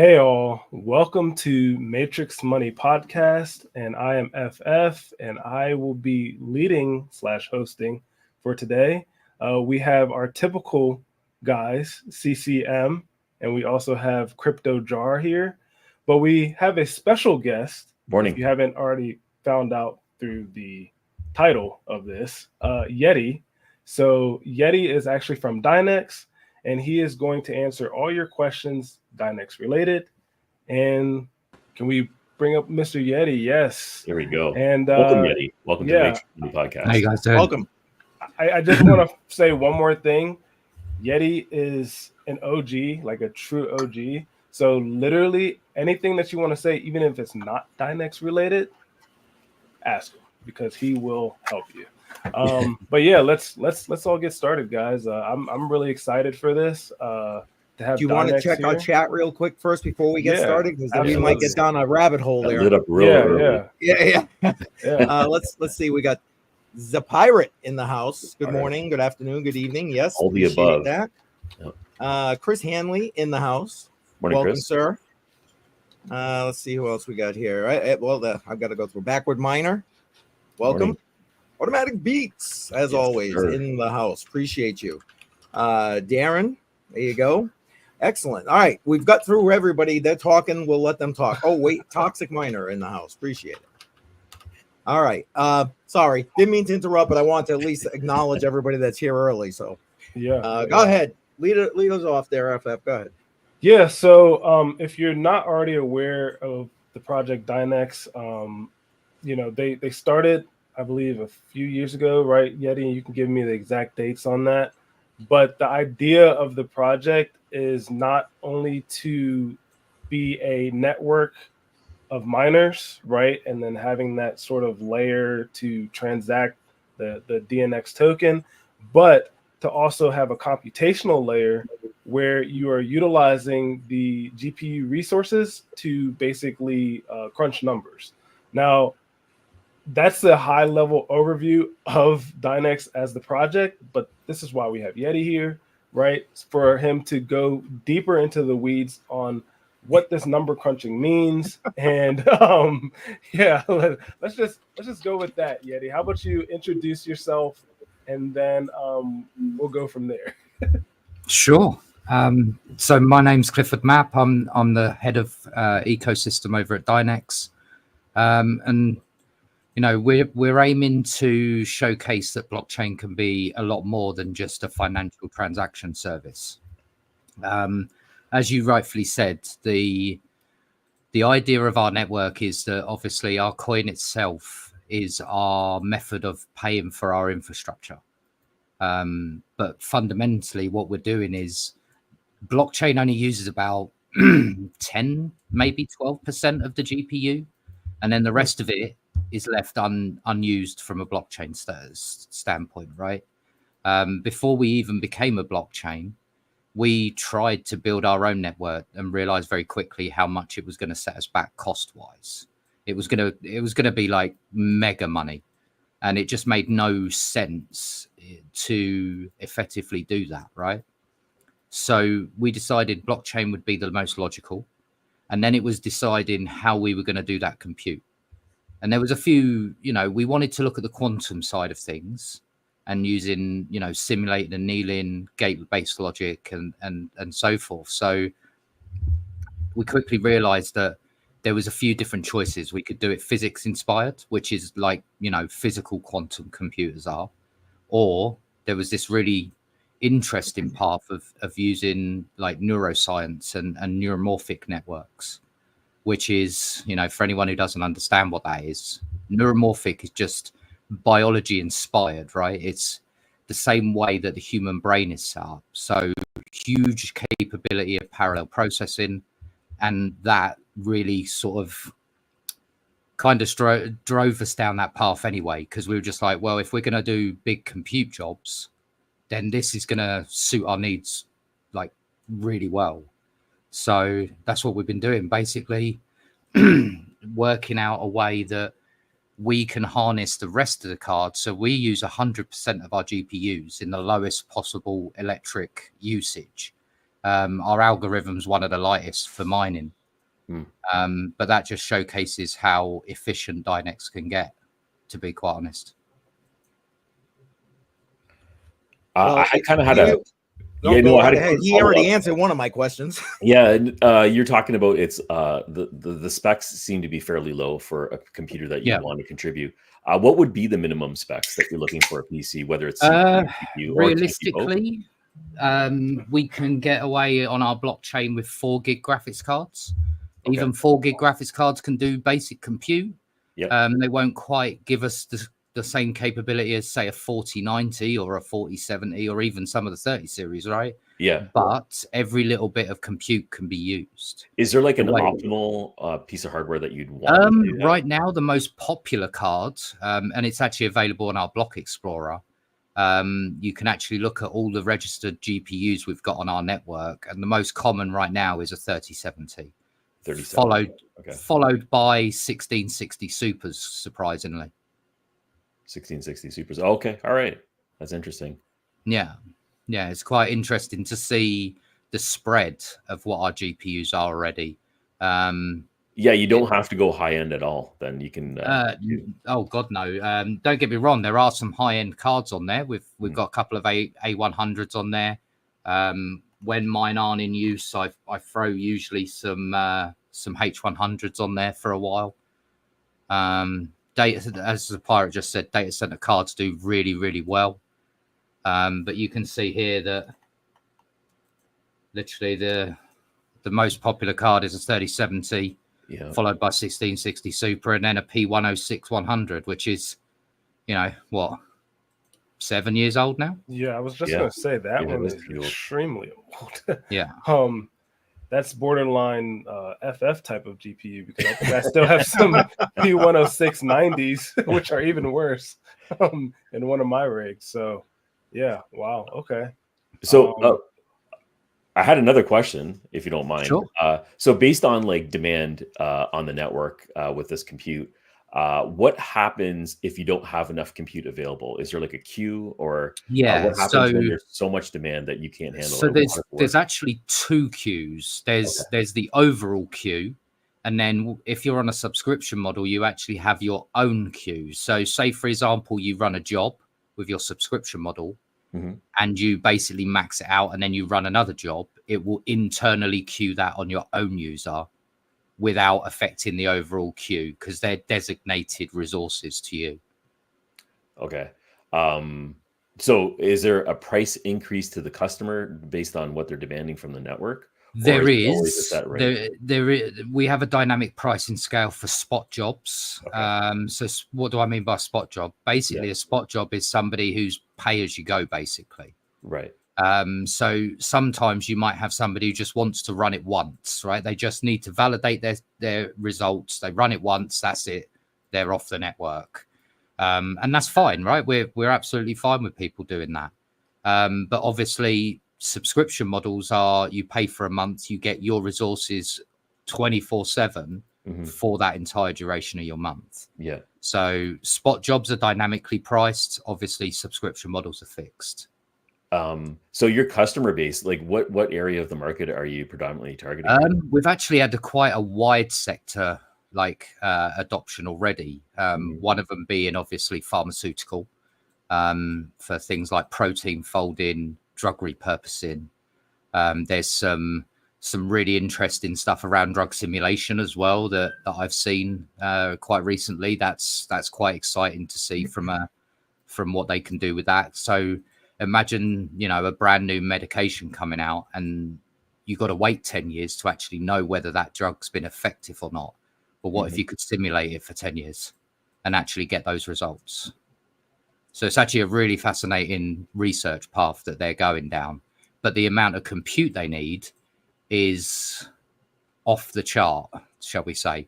Hey all, welcome to Matrix Money Podcast, and I am FF, and I will be leading / hosting for today. We have our typical guys, CCM, and we also have Crypto Jar here, but we have a special guest. Morning. If you haven't already found out through the title of this, Yeti. So Yeti is actually from Dynex, and he is going to answer all your questions Dynex related. And can we bring up Mr. Yeti? Yes. Here we go. And welcome, Yeti. Welcome to the Matrix Money Podcast. How you guys doing? Welcome. I just want to say one more thing. Yeti is an OG, like a true OG. So literally anything that you want to say, even if it's not Dynex related, ask him because he will help you. But yeah, let's all get started, guys. I'm really excited for this. To have Do you want to check here. our chat real quick first before we get started? Because we might get down a rabbit hole there. Lit up real early. Yeah. Let's see. We got the Pirate in the house. Good morning, good afternoon, good evening. Yes, all the above. That. Yep. Chris Hanley in the house. Morning, welcome, Chris. sir. Let's see who else we got here. Right. I've got to go through Backward Miner. Welcome. Morning. Automatic Beats, as always, in the house. Appreciate you. Darren, there you go. Excellent. All right. We've got through everybody. They're talking. We'll let them talk. Oh, wait. Toxic Miner in the house. Appreciate it. All right. Sorry. Didn't mean to interrupt, but I want to at least acknowledge everybody that's here early. So, go ahead. Lead us off there, FF. Go ahead. Yeah. So, if you're not already aware of the project Dynex, they started, I believe, a few years ago, right, Yeti? You can give me the exact dates on that. But the idea of the project is not only to be a network of miners, right? And then having that sort of layer to transact the Dynex token, but to also have a computational layer where you are utilizing the GPU resources to basically crunch numbers. Now, that's the high level overview of Dynex as the project, but this is why we have Yeti here, right? For him to go deeper into the weeds on what this number crunching means. And let's just go with that, Yeti. How about you introduce yourself and then we'll go from there. Sure. So my name's Clifford Mapp. I'm the head of ecosystem over at Dynex. And we're aiming to showcase that blockchain can be a lot more than just a financial transaction service. As you rightfully said, the idea of our network is that obviously our coin itself is our method of paying for our infrastructure. But fundamentally, what we're doing is blockchain only uses about 10, maybe 12% of the GPU, and then the rest of it is left unused from a blockchain standpoint, right? Before we even became a blockchain, we tried to build our own network and realized very quickly how much it was going to set us back cost-wise. It was going to be like mega money, and it just made no sense to effectively do that, right? So we decided blockchain would be the most logical, and then it was deciding how we were going to do that compute. And there was a few, we wanted to look at the quantum side of things and using, simulated annealing, gate-based logic and so forth. So we quickly realized that there was a few different choices. We could do it physics inspired, which is like, physical quantum computers are, or there was this really interesting path of using like neuroscience and neuromorphic networks, which is, for anyone who doesn't understand what that is, neuromorphic is just biology inspired, right? It's the same way that the human brain is set up. So huge capability of parallel processing. And that really sort of kind of drove us down that path anyway, because we were just like, well, if we're going to do big compute jobs, then this is going to suit our needs like really well. So that's what we've been doing, basically working out a way that we can harness the rest of the cards. So we use 100% of our GPUs in the lowest possible electric usage Our algorithm's one of the lightest for mining. But that just showcases how efficient Dynex can get, to be quite honest. I kind of had a he already answered one of my questions. Yeah, you're talking about it's the specs seem to be fairly low for a computer that you want to contribute. What would be the minimum specs that you're looking for a PC, whether it's CPU, realistically, we can get away on our blockchain with 4 gig graphics cards. Okay. Even 4 gig graphics cards can do basic compute. They won't quite give us the same capability as, say, a 4090 or a 4070 or even some of the 30 series, right? Yeah. But every little bit of compute can be used. Is there like an optimal piece of hardware that you'd want? Right now, the most popular card, and it's actually available on our Block Explorer. You can actually look at all the registered GPUs we've got on our network, and the most common right now is a 3070. Followed by 1660 Supers, surprisingly. 1660 Supers. Okay, all right, that's interesting. Yeah, it's quite interesting to see the spread of what our GPUs are already. You don't have to go high end at all. Then you can. Oh God, no! Don't get me wrong. There are some high end cards on there. We've got a couple of A100s on there. When mine aren't in use, I throw usually some H100s on there for a while. As the pirate just said, data center cards do really, really well. But you can see here that literally the most popular card is a 3070, followed by 1660 Super, and then a P106-100, which is, what, 7 years old now? Yeah, I was just going to say that one is extremely old. That's borderline FF type of GPU, because I think I still have some P106-90s, which are even worse, in one of my rigs. So, yeah, wow, okay. So I had another question, if you don't mind. Sure. So based on like demand on the network with this compute, what happens if you don't have enough compute available? Is there like a queue, or what happens when there's so much demand that you can't handle? So there's actually 2 queues. There's the overall queue, and then if you're on a subscription model, you actually have your own queue. So say, for example, you run a job with your subscription model, and you basically max it out, and then you run another job. It will internally queue that on your own user, without affecting the overall queue, because they're designated resources to you. Okay. So is there a price increase to the customer based on what they're demanding from the network? There is. We have a dynamic pricing scale for spot jobs. Okay. So what do I mean by spot job? Basically, a spot job is somebody who's pay as you go, basically. Right. So sometimes you might have somebody who just wants to run it once, right? They just need to validate their results. They run it once, that's it. They're off the network. And that's fine, right? We're absolutely fine with people doing that. But obviously subscription models are, you pay for a month, you get your resources 24/7 for that entire duration of your month. Yeah. So spot jobs are dynamically priced. Obviously subscription models are fixed. So your customer base, like what area of the market are you predominantly targeting? We've actually had quite a wide sector adoption already. One of them being obviously pharmaceutical, for things like protein folding, drug repurposing. There's some really interesting stuff around drug simulation as well that I've seen quite recently. That's quite exciting to see from what they can do with that. So imagine, a brand new medication coming out, and you got to wait 10 years to actually know whether that drug's been effective or not. But what if you could simulate it for 10 years and actually get those results? So it's actually a really fascinating research path that they're going down. But the amount of compute they need is off the chart, shall we say.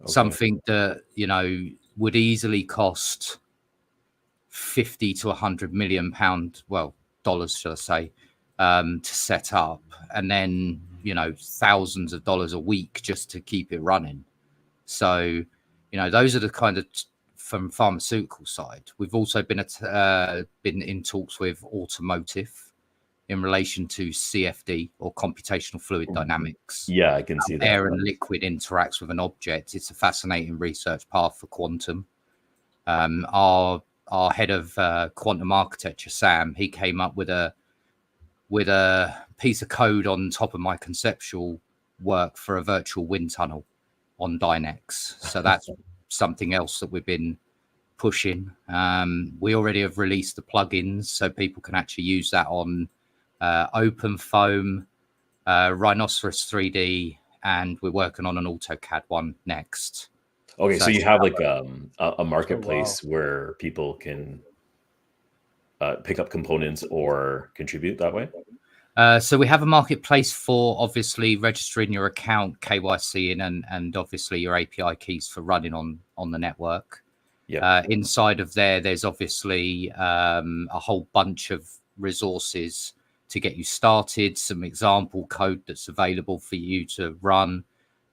Okay. Something that, would easily cost 50 to 100 million pound, dollars, shall I say, to set up, and then thousands of dollars a week just to keep it running. So those are the kind of from pharmaceutical side. We've also been in talks with automotive. in relation to CFD, or computational fluid dynamics. Yeah, I can see that. Air and liquid interacts with an object. It's a fascinating research path for quantum. Our head of quantum architecture, Sam, he came up with a piece of code on top of my conceptual work for a virtual wind tunnel on Dynex. So that's something else that we've been pushing. We already have released the plugins so people can actually use that on OpenFoam, Rhinoceros 3D, and we're working on an AutoCAD one next. Okay, so you have like a marketplace where people can pick up components or contribute that way? So we have a marketplace for obviously registering your account, KYC, and obviously your API keys for running on the network. Yeah. Inside of there's obviously a whole bunch of resources to get you started, some example code that's available for you to run,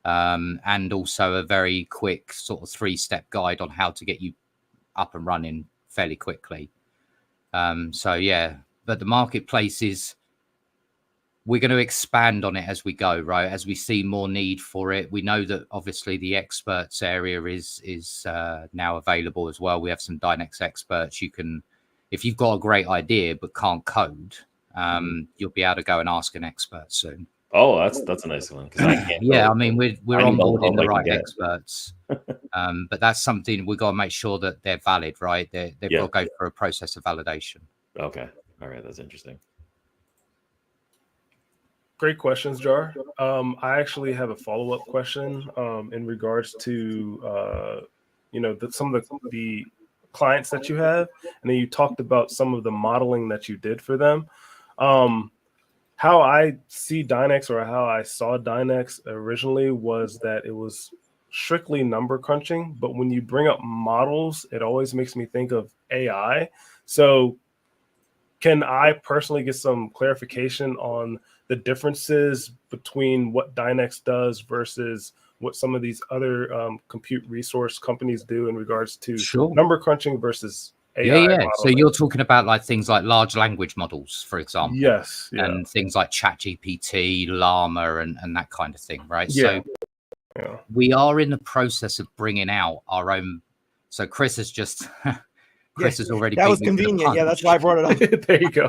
and also a very quick sort of 3-step guide on how to get you up and running fairly quickly. So yeah, but the marketplace is, we're going to expand on it as we go, right? As we see more need for it. We know that obviously the experts area is now available as well. We have some Dynex experts. You can, if you've got a great idea but can't code, you'll be able to go and ask an expert soon. Oh, that's a nice one. Yeah, I mean, we're onboarding the right experts, but that's something we've got to make sure that they're valid, right? They've got to go through a process of validation. Okay, all right, that's interesting. Great questions, Jar. I actually have a follow-up question in regards to some of the clients that you have, and then you talked about some of the modeling that you did for them. How I see Dynex, or how I saw Dynex originally, was that it was strictly number crunching, but when you bring up models, it always makes me think of AI. So can I personally get some clarification on the differences between what Dynex does versus what some of these other compute resource companies do in regards to number crunching versus AI? Yeah. Modeling? So you're talking about like things like large language models, for example. Yes. Yeah. And things like ChatGPT, Llama, and that kind of thing, right? Yeah. So we are in the process of bringing out our own. So Chris has just... Chris has already. That was convenient. Yeah, that's why I brought it up. There you go.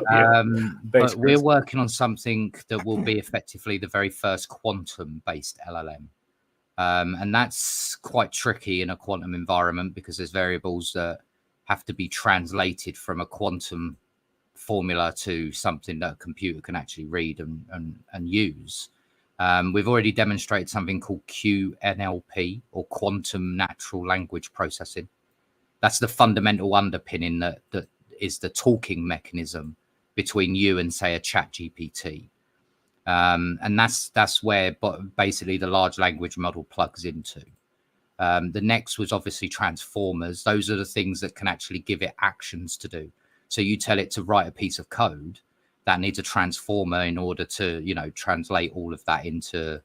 But we're working on something that will be effectively the very first quantum-based LLM, and that's quite tricky in a quantum environment because there's variables that have to be translated from a quantum formula to something that a computer can actually read and use. We've already demonstrated something called QNLP, or quantum natural language processing. That's the fundamental underpinning that is the talking mechanism between you and, say, a ChatGPT. And that's where basically the large language model plugs into. The next was obviously transformers. Those are the things that can actually give it actions to do. So you tell it to write a piece of code that needs a transformer in order to, translate all of that into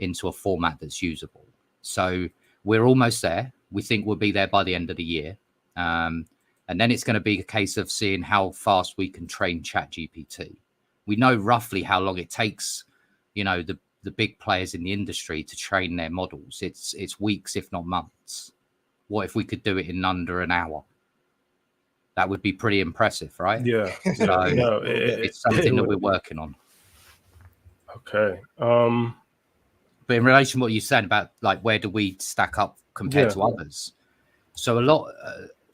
a format that's usable. So we're almost there. We think we'll be there by the end of the year. And then it's going to be a case of seeing how fast we can train ChatGPT. We know roughly how long it takes, the big players in the industry to train their models. It's weeks, if not months. What if we could do it in under an hour? That would be pretty impressive, right? Yeah. So it's something that we're working on. Okay. But in relation to what you said about like where do we stack up compared to others? So a lot,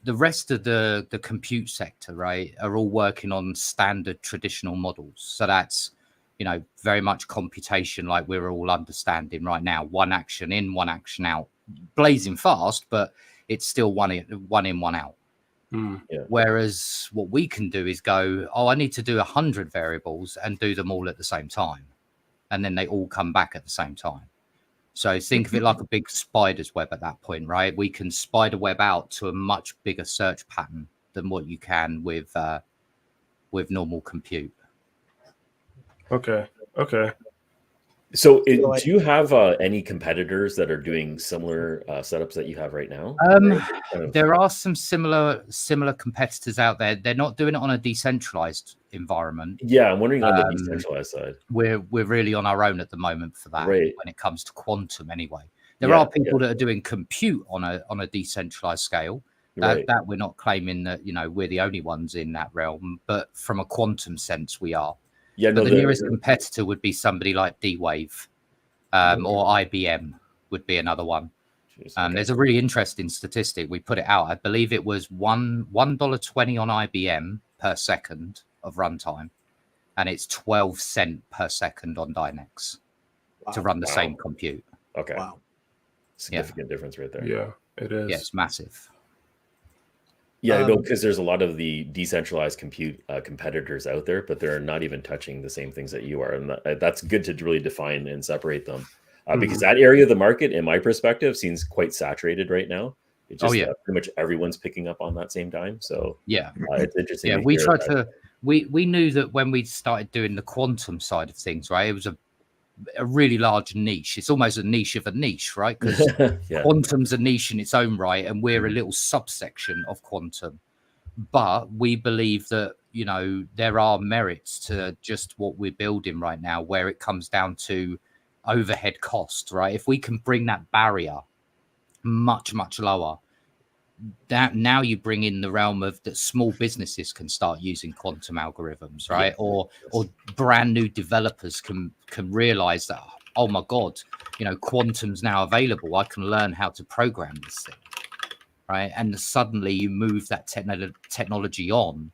the rest of the compute sector, right, are all working on standard traditional models. So that's, very much computation like we're all understanding right now. One action in, one action out, blazing fast, but it's still one in, one out. Whereas what we can do is go, I need to do 100 variables and do them all at the same time. And then they all come back at the same time. So think of it like a big spider's web at that point, right? We can spider web out to a much bigger search pattern than what you can with normal compute. Okay. So, do you have any competitors that are doing similar setups that you have right now? There are some similar competitors out there. They're not doing it on a decentralized environment. Yeah, I'm wondering on the decentralized side. We're really on our own at the moment for that. Right. When it comes to quantum, anyway, there are people that are doing compute on a decentralized scale. That we're not claiming that we're the only ones in that realm, but from a quantum sense, we are. Yeah, but the nearest competitor would be somebody like D-Wave, or IBM would be another one. There's a really interesting statistic. We put it out. I believe it was $1.20 on IBM per second of runtime, and it's 12 cents per second on Dynex to run the same compute. Okay. Wow. Significant difference right there. Yeah, it is. Yeah, it's massive. Yeah, no, because there's a lot of the decentralized compute competitors out there, but they're not even touching the same things that you are. And that's good to really define and separate them. Because that area of the market, in my perspective, seems quite saturated right now. It just pretty much everyone's picking up on that same time. So it's interesting. Yeah, we knew that when we started doing the quantum side of things, right? It was a really large niche. It's almost a niche of a niche, right? Because quantum's a niche in its own right, and we're a little subsection of quantum. But we believe that there are merits to just what we're building right now, where it comes down to overhead cost, right? If we can bring that barrier much lower, that now you bring in the realm of that small businesses can start using quantum algorithms, right? Or brand new developers can realize that, oh my god, quantum's now available. I can learn how to program this thing, right? And suddenly you move that technology on.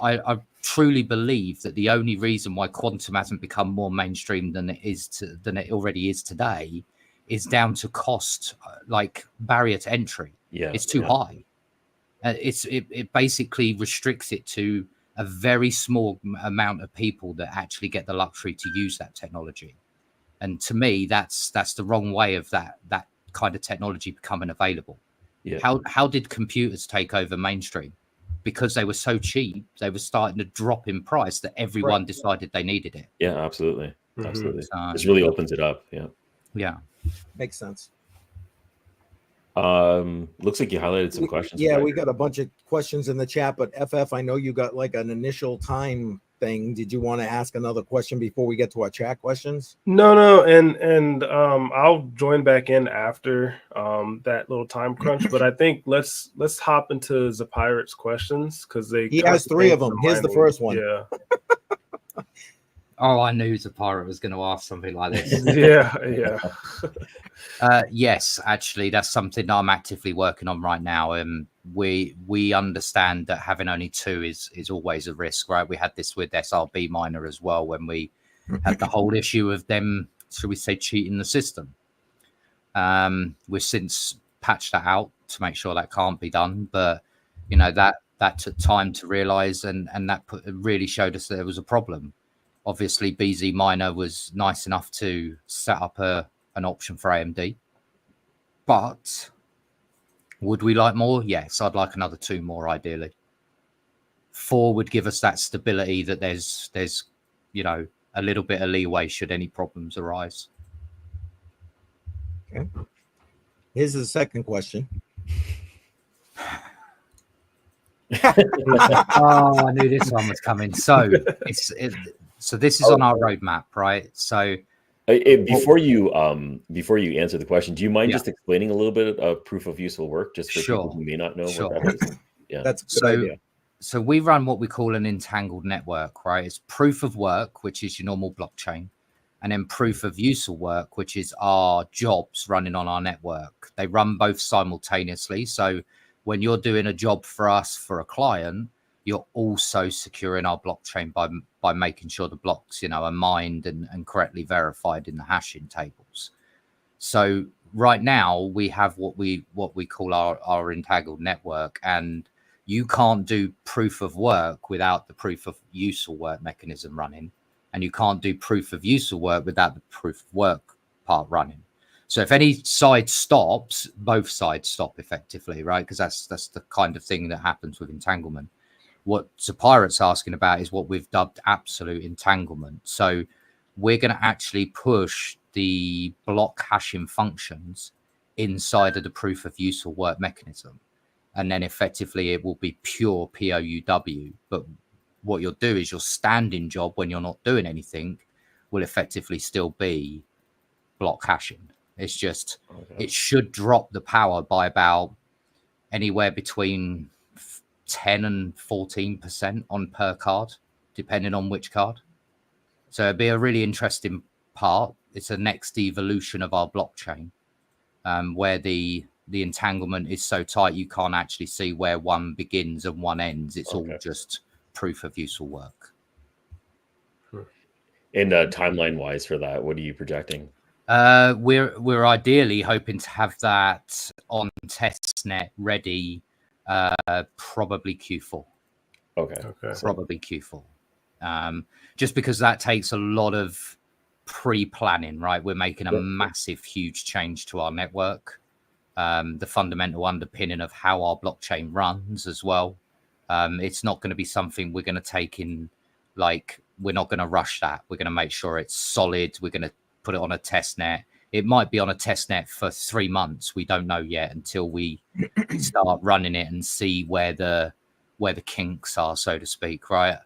I truly believe that the only reason why quantum hasn't become more mainstream than it already is today is down to cost, like barrier to entry. It's too high. It basically restricts it to a very small amount of people that actually get the luxury to use that technology. And to me, that's the wrong way of that kind of technology becoming available. How did computers take over mainstream? Because they were so cheap, they were starting to drop in price that everyone decided they needed it. Yeah, absolutely. Absolutely. This really opens it up. Yeah. Makes sense. Looks like you highlighted some questions. Yeah, we got a bunch of questions in the chat, but FF, I know you got like an initial time thing. Did you want to ask another question before we get to our chat questions? No, and I'll join back in after that little time crunch. But I think let's hop into the Pirate's questions because he has three of them. Here's the first one. Yeah. Oh, I knew Zapira was going to ask something like this. Yeah. Yes, actually, that's something I'm actively working on right now. We understand that having only two is always a risk, right? We had this with SRB Miner as well when we had the whole issue of them, should we say, cheating the system. We've since patched that out to make sure that can't be done, but that took time to realize, and that really showed us that there was a problem. Obviously, BZ Miner was nice enough to set up an option for AMD. But would we like more? Yes, I'd like another 2 more, ideally. 4 would give us that stability that there's a little bit of leeway should any problems arise. Okay. Here's the second question. Oh, I knew this one was coming. So this is on our roadmap, right? So before you answer the question, do you mind just explaining a little bit of proof of useful work, just for people who may not know what that is? Yeah, that's a good idea. So we run what we call an entangled network, right? It's proof of work, which is your normal blockchain, and then proof of useful work, which is our jobs running on our network. They run both simultaneously. So when you're doing a job for us for a client, you're also securing our blockchain by making sure the blocks, are mined and correctly verified in the hashing tables. So right now we have what we call our entangled network, and you can't do proof of work without the proof of useful work mechanism running, and you can't do proof of useful work without the proof of work part running. So if any side stops, both sides stop effectively, right? Because that's the kind of thing that happens with entanglement. What Pirate's asking about is what we've dubbed absolute entanglement. So we're going to actually push the block hashing functions inside of the proof of useful work mechanism. And then effectively it will be pure POUW. But what you'll do is your standing job when you're not doing anything will effectively still be block hashing. It's just, it should drop the power by about anywhere between 10 and 14% on per card, depending on which card. So it'd be a really interesting part. It's a next evolution of our blockchain, where the entanglement is so tight you can't actually see where one begins and one ends. It's all just proof of useful work. And timeline wise for that, what are you projecting? We're ideally hoping to have that on testnet ready, probably Q4. Okay. Probably Q4. Just because that takes a lot of pre-planning, right? We're making a massive, huge change to our network. The fundamental underpinning of how our blockchain runs as well. It's not going to be something we're going to take in, like, we're not going to rush that. We're going to make sure it's solid. We're going to put it on a test net. It might be on a test net for 3 months. We don't know yet until we start running it and see where the kinks are, so to speak, right?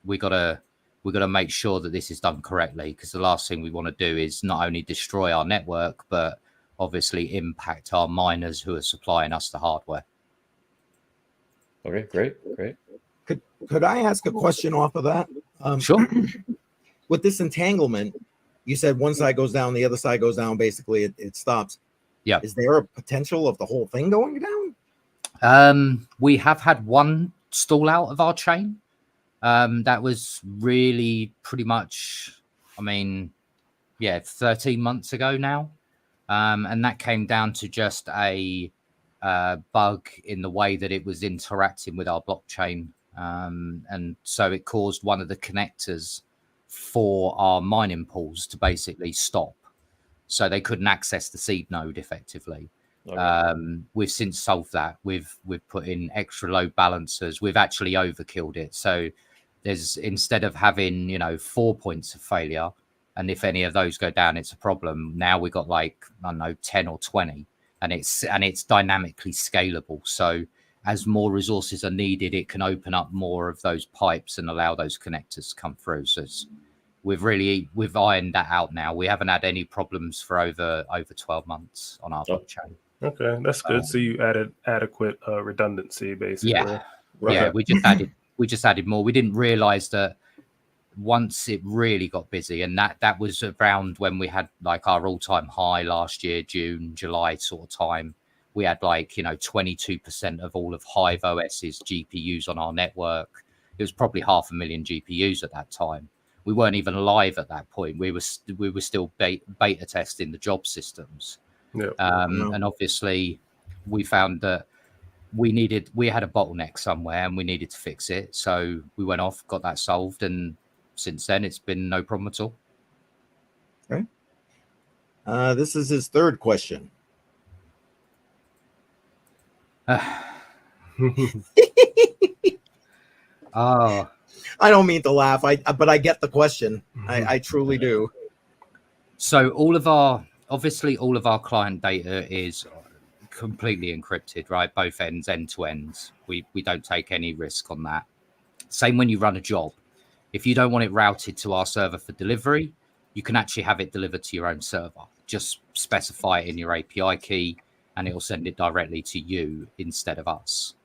We gotta make sure that this is done correctly, because the last thing we want to do is not only destroy our network, but obviously impact our miners who are supplying us the hardware. Okay, great. Could I ask a question off of that? Sure. With this entanglement, you said one side goes down, the other side goes down. Basically, it stops. Yeah. Is there a potential of the whole thing going down? We have had one stall out of our chain. That was really pretty much, 13 months ago now. And that came down to just a bug in the way that it was interacting with our blockchain. And so it caused one of the connectors for our mining pools to basically stop. So they couldn't access the seed node effectively. We've since solved that. We've put in extra load balancers. We've actually overkilled it. So there's, instead of having 4 points of failure, and if any of those go down, it's a problem. Now we've got 10 or 20, and it's dynamically scalable. So as more resources are needed, it can open up more of those pipes and allow those connectors to come through. So we've ironed that out now. We haven't had any problems for over 12 months on our blockchain. Okay, that's good. So you added adequate redundancy, basically. Yeah, yeah. We just added more. We didn't realize that once it really got busy, and that was around when we had our all-time high last year, June, July sort of time. We had 22% of all of Hive OS's GPUs on our network. It was probably 500,000 GPUs at that time. We weren't even live at that point. We were still beta testing the job systems. Yeah. And obviously we found that we had a bottleneck somewhere and we needed to fix it. So we went off, got that solved, and since then it's been no problem at all. Okay. This is his third question. Oh, I don't mean to laugh, but I get the question. I truly do. So all of our client data is completely encrypted, right? Both ends, end to ends. We don't take any risk on that. Same when you run a job. If you don't want it routed to our server for delivery, you can actually have it delivered to your own server. Just specify it in your API key, and it will send it directly to you instead of us.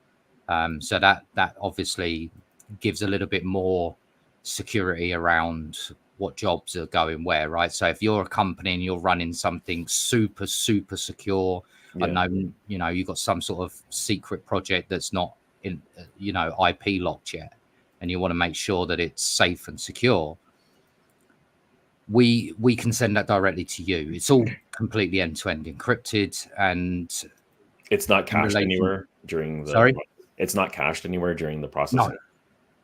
So that obviously gives a little bit more security around what jobs are going where, right? So if you're a company and you're running something super, super secure, I know, you've got some sort of secret project that's not in, IP locked yet, and you want to make sure that it's safe and secure, we can send that directly to you. It's all completely end-to-end encrypted, and it's not cached anywhere during the. Sorry? It's not cached anywhere during the process. No.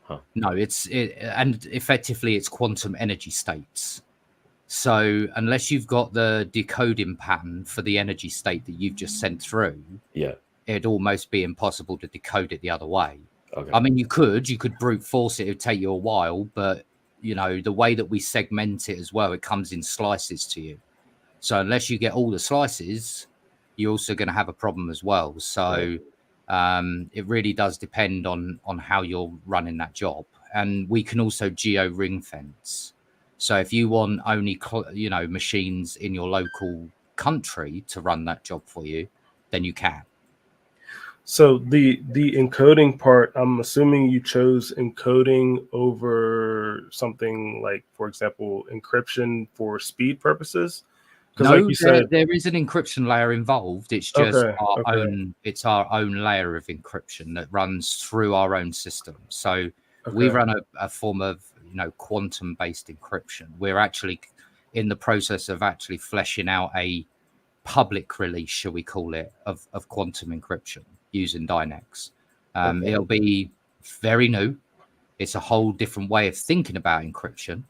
Huh. No, and effectively it's quantum energy states. So unless you've got the decoding pattern for the energy state that you've just sent through, it'd almost be impossible to decode it the other way. Okay. I mean, you could brute force it. It would take you a while, but you know, the way that we segment it as well, it comes in slices to you. So unless you get all the slices, you're also going to have a problem as well. So it really does depend on how you're running that job. And we can also geo ring fence. So if you want only, you know, machines in your local country to run that job for you, then you can. So the encoding part, I'm assuming you chose encoding over something like, for example, encryption for speed purposes. No, like you said, there is an encryption layer involved. It's just our own. It's our own layer of encryption that runs through our own system. So we run a form of, you know, quantum-based encryption. We're actually in the process of actually fleshing out a public release, shall we call it, of quantum encryption using Dynex. It'll be very new. It's a whole different way of thinking about encryption,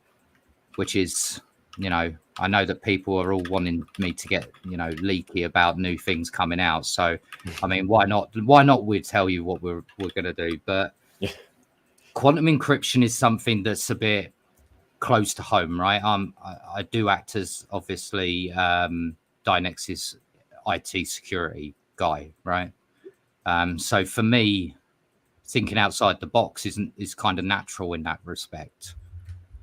which is, you know, I know that people are all wanting me to get, you know, leaky about new things coming out. So, I mean, why not? Why not? We tell you what we're going to do. But quantum encryption is something that's a bit close to home, right? I do act as obviously Dynex's IT security guy, right? So for me, thinking outside the box is kind of natural in that respect.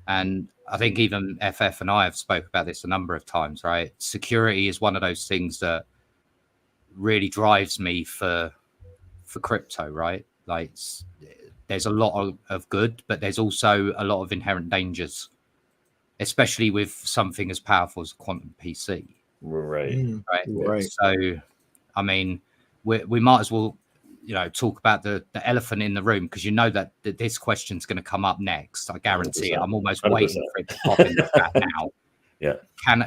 And I think even FF and I have spoke about this a number of times, right? Security is one of those things that really drives me for crypto, right? Like there's a lot of good, but there's also a lot of inherent dangers, especially with something as powerful as a quantum PC. Right. So, I mean, we might as well, you know, talk about the elephant in the room, because you know that this question's going to come up next. I guarantee 100%. It. I'm almost 100%. Waiting for it to pop in the chat now. Yeah.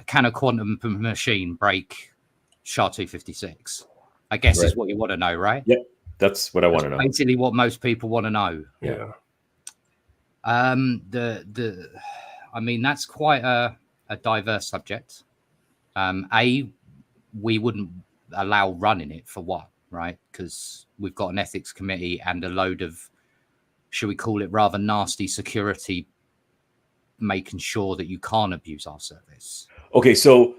Can a quantum machine break SHA-256? I guess is what you want to know, right? Yeah, that's what I want to know. Basically, what most people want to know. Yeah. I mean, that's quite a diverse subject. We wouldn't allow running it for what, right? Because we've got an ethics committee and a load of, should we call it, rather nasty security, making sure that you can't abuse our service. Okay, so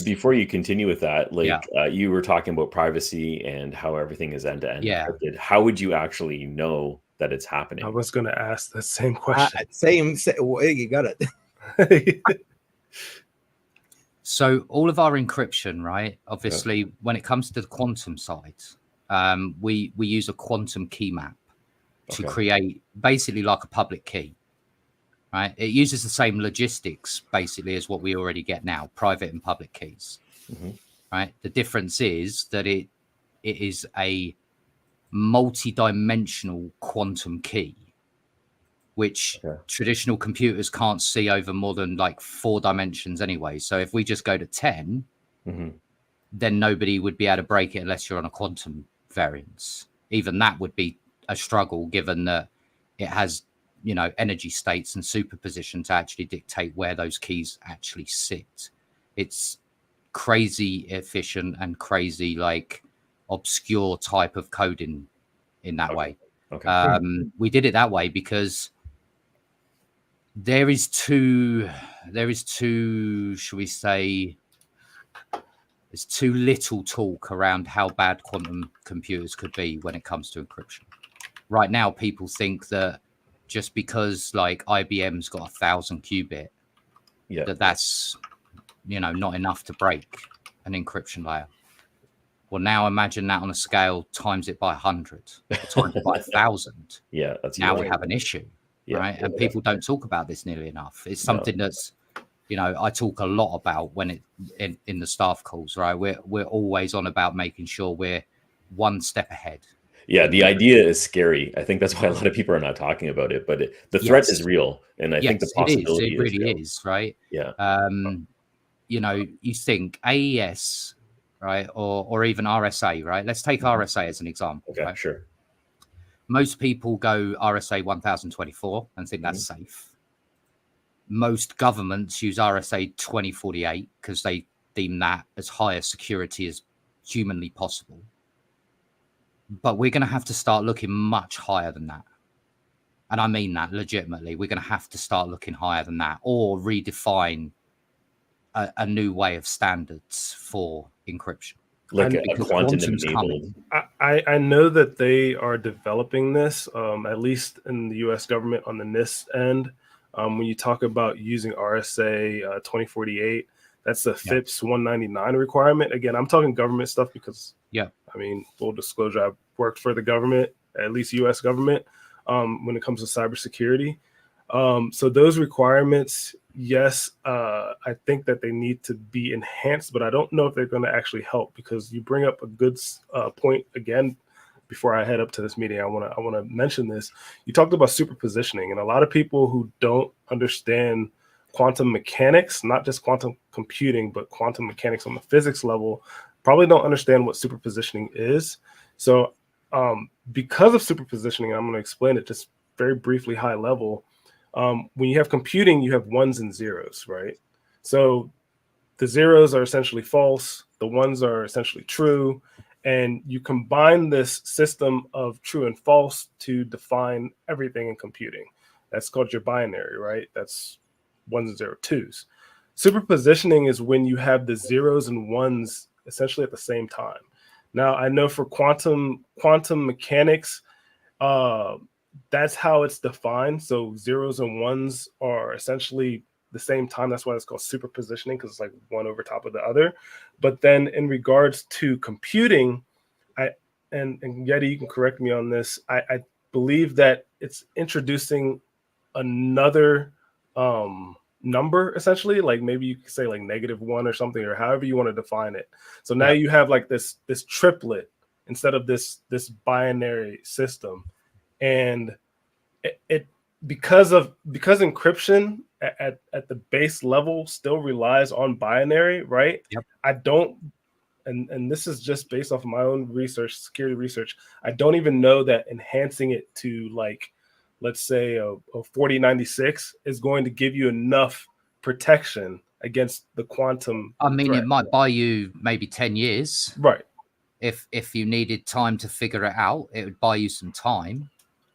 before you continue with that, like you were talking about privacy and how everything is end-to-end encrypted. How would you actually know that it's happening? I was going to ask the same question. Same. You got it. So all of our encryption, right? Obviously, when it comes to the quantum side, we use a quantum key map to create basically like a public key, right? It uses the same logistics basically as what we already get now, private and public keys, right? The difference is that it is a multi-dimensional quantum key, which traditional computers can't see over more than like 4 dimensions anyway. So if we just go to 10, then nobody would be able to break it unless you're on a quantum variance. Even that would be a struggle, given that it has, you know, energy states and superposition to actually dictate where those keys actually sit. It's crazy efficient and crazy, like, obscure type of coding in that way. We did it that way because there is too, shall we say, there's too little talk around how bad quantum computers could be when it comes to encryption. Right now, people think that just because like IBM's got 1,000 qubit, that's, you know, not enough to break an encryption layer. Well, now imagine that on a scale, times it by 100, times it by 1,000. Yeah, that's now we have an issue. Right, and people don't talk about this nearly enough. It's something that's, you know, I talk a lot about when in the staff calls. Right, we're always on about making sure we're one step ahead. Yeah, the idea is scary. I think that's why a lot of people are not talking about it. But the threat is real, and I think the possibility it really is, right? Yeah. You know, you think AES, right, or even RSA, right? Let's take RSA as an example. Okay, right? Sure. Most people go RSA 1024 and think that's safe. Most governments use RSA 2048 because they deem that as high a security as humanly possible. But we're going to have to start looking much higher than that. And I mean that legitimately. We're going to have to start looking higher than that, or redefine a new way of standards for encryption. Like a quantum-enabled. I know that they are developing this, at least in the U.S. government on the NIST end. When you talk about using RSA 2048, that's the FIPS 199 requirement. Again, I'm talking government stuff because, I mean, full disclosure, I've worked for the government, at least U.S. government, when it comes to cybersecurity. So those requirements, yes, I think that they need to be enhanced, but I don't know if they're going to actually help, because you bring up a good point again. Before I head up to this meeting, I want to mention this. You talked about superpositioning, and a lot of people who don't understand quantum mechanics, not just quantum computing, but quantum mechanics on the physics level, probably don't understand what superpositioning is. So because of superpositioning, I'm going to explain it just very briefly, high level. When you have computing, you have ones and zeros, right? So the zeros are essentially false, the ones are essentially true, and you combine this system of true and false to define everything in computing. That's called your binary, right? That's ones and zero twos. Superpositioning is when you have the zeros and ones essentially at the same time. Now, I know for quantum mechanics, that's how it's defined. So zeros and ones are essentially the same time. That's why it's called superpositioning, because it's like one over top of the other. But then in regards to computing, and Yeti, you can correct me on this, I believe that it's introducing another number, essentially, like maybe you could say like -1 or something, or however you want to define it. So now you have like this triplet instead of this binary system. And it because encryption at the base level still relies on binary, right? I don't, and this is just based off of my own research, security research, I don't even know that enhancing it to, like, let's say a 4096 is going to give you enough protection against the quantum threat. It might buy you maybe 10 years, right? If you needed time to figure it out, it would buy you some time.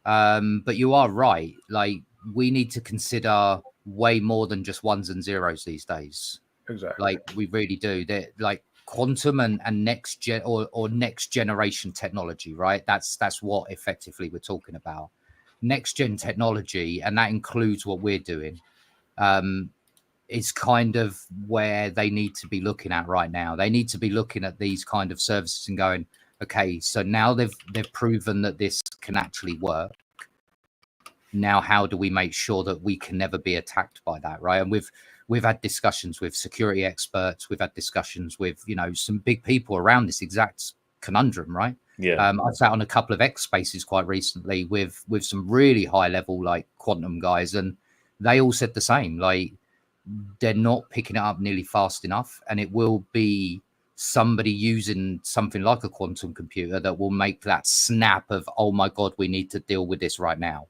But you are right. Like, we need to consider way more than just ones and zeros these days. Exactly. Like, we really do. They're like quantum and next gen or next generation technology, right? That's what effectively we're talking about. Next gen technology, and that includes what we're doing, is kind of where they need to be looking at right now. They need to be looking at these kind of services and going, okay, so now they've proven that this can actually work. Now, how do we make sure that we can never be attacked by that, right? And we've had discussions with security experts. We've had discussions with, you know, some big people around this exact conundrum, right? I sat on a couple of X spaces quite recently with some really high level, like, quantum guys, and they all said the same. Like, they're not picking it up nearly fast enough, and it will be somebody using something like a quantum computer that will make that snap of, oh my god, we need to deal with this right now.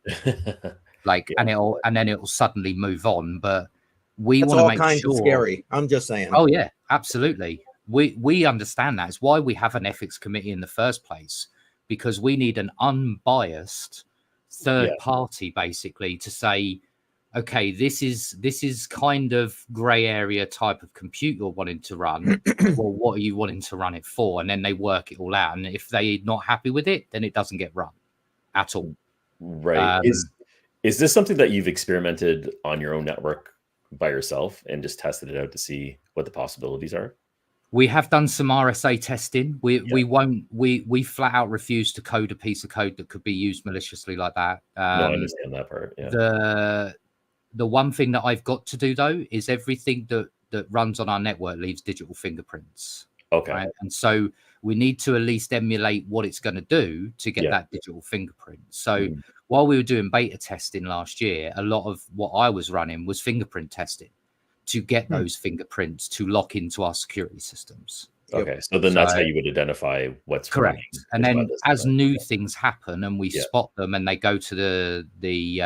Like, and then it'll suddenly move on. But we want to make kinds sure. Of scary. I'm just saying. Oh yeah, absolutely. We understand that. It's why we have an ethics committee in the first place, because we need an unbiased third party, basically, to say, okay, this is kind of gray area type of compute you're wanting to run. Well, what are you wanting to run it for? And then they work it all out. And if they're not happy with it, then it doesn't get run at all. Right. Is this something that you've experimented on your own network by yourself and just tested it out to see what the possibilities are? We have done some RSA testing. We flat out refuse to code a piece of code that could be used maliciously like that. No, I understand that part. Yeah. The one thing that I've got to do, though, is everything that runs on our network leaves digital fingerprints. Okay. Right? And so we need to at least emulate what it's going to do to get that digital fingerprint. So while we were doing beta testing last year, a lot of what I was running was fingerprint testing to get those fingerprints to lock into our security systems. Okay, so then that's how you would identify what's correct. And then as new things happen and we spot them and they go to the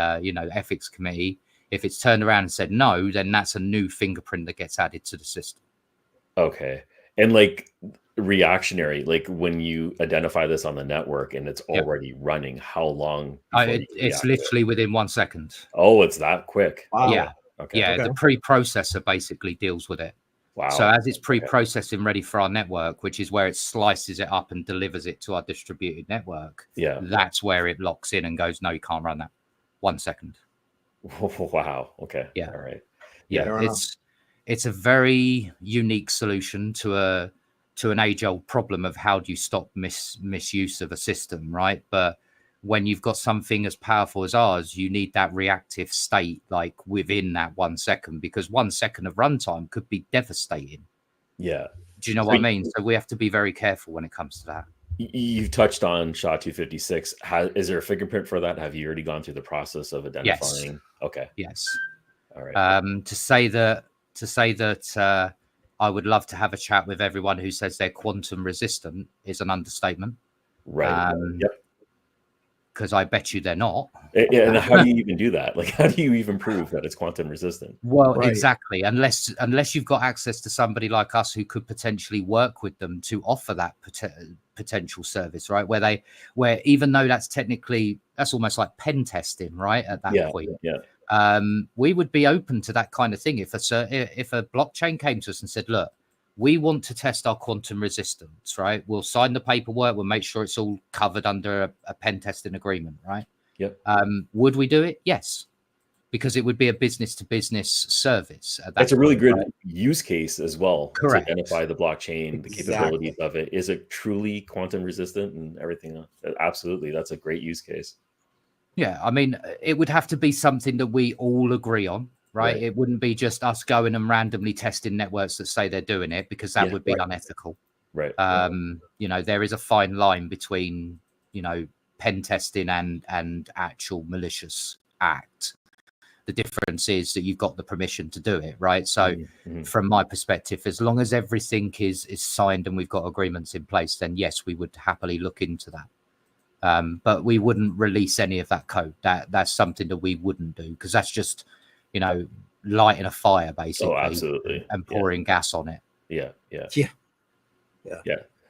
ethics committee, if it's turned around and said no, then that's a new fingerprint that gets added to the system. Okay. And like, reactionary? Like when you identify this on the network and it's already running, how long? It's literally within 1 second. Oh, it's that quick. Wow. Yeah. Okay. Yeah. The pre-processor basically deals with it. Wow. So as it's pre-processing ready for our network, which is where it slices it up and delivers it to our distributed network. Yeah. That's where it locks in and goes, no, you can't run that. 1 second. Wow. Okay. Yeah. All right. Yeah. It's a very unique solution to an age-old problem of how do you stop misuse of a system, right? But when you've got something as powerful as ours, you need that reactive state like within that 1 second, because 1 second of runtime could be devastating. Yeah. Do you know what I mean? So we have to be very careful when it comes to that. You've touched on SHA-256. Is there a fingerprint for that? Have you already gone through the process of identifying? Yes. Okay. Yes. All right. To say that I would love to have a chat with everyone who says they're quantum resistant is an understatement. Right. Yep. Because I bet you they're not. Yeah, and how do you even do that? Like, how do you even prove that it's quantum resistant? Well, exactly. Unless you've got access to somebody like us who could potentially work with them to offer that potential service, right? Where even though that's almost like pen testing, right? At that point, we would be open to that kind of thing if a blockchain came to us and said, "Look, we want to test our quantum resistance, right? We'll sign the paperwork. We'll make sure it's all covered under a pen testing agreement, right?" Yep. Would we do it? Yes, because it would be a business to business service. That's a really good use case as well. Correct. To identify the blockchain, the capabilities of it. Is it truly quantum resistant and everything else? Absolutely. That's a great use case. Yeah. I mean, it would have to be something that we all agree on. Right. It wouldn't be just us going and randomly testing networks that say they're doing it, because that would be unethical. Right. There is a fine line between, pen testing and actual malicious act. The difference is that you've got the permission to do it. Right. So from my perspective, as long as everything is signed and we've got agreements in place, then yes, we would happily look into that. But we wouldn't release any of that code. That's something that we wouldn't do, because that's just, lighting a fire basically. Oh, absolutely. And pouring gas on it. Yeah.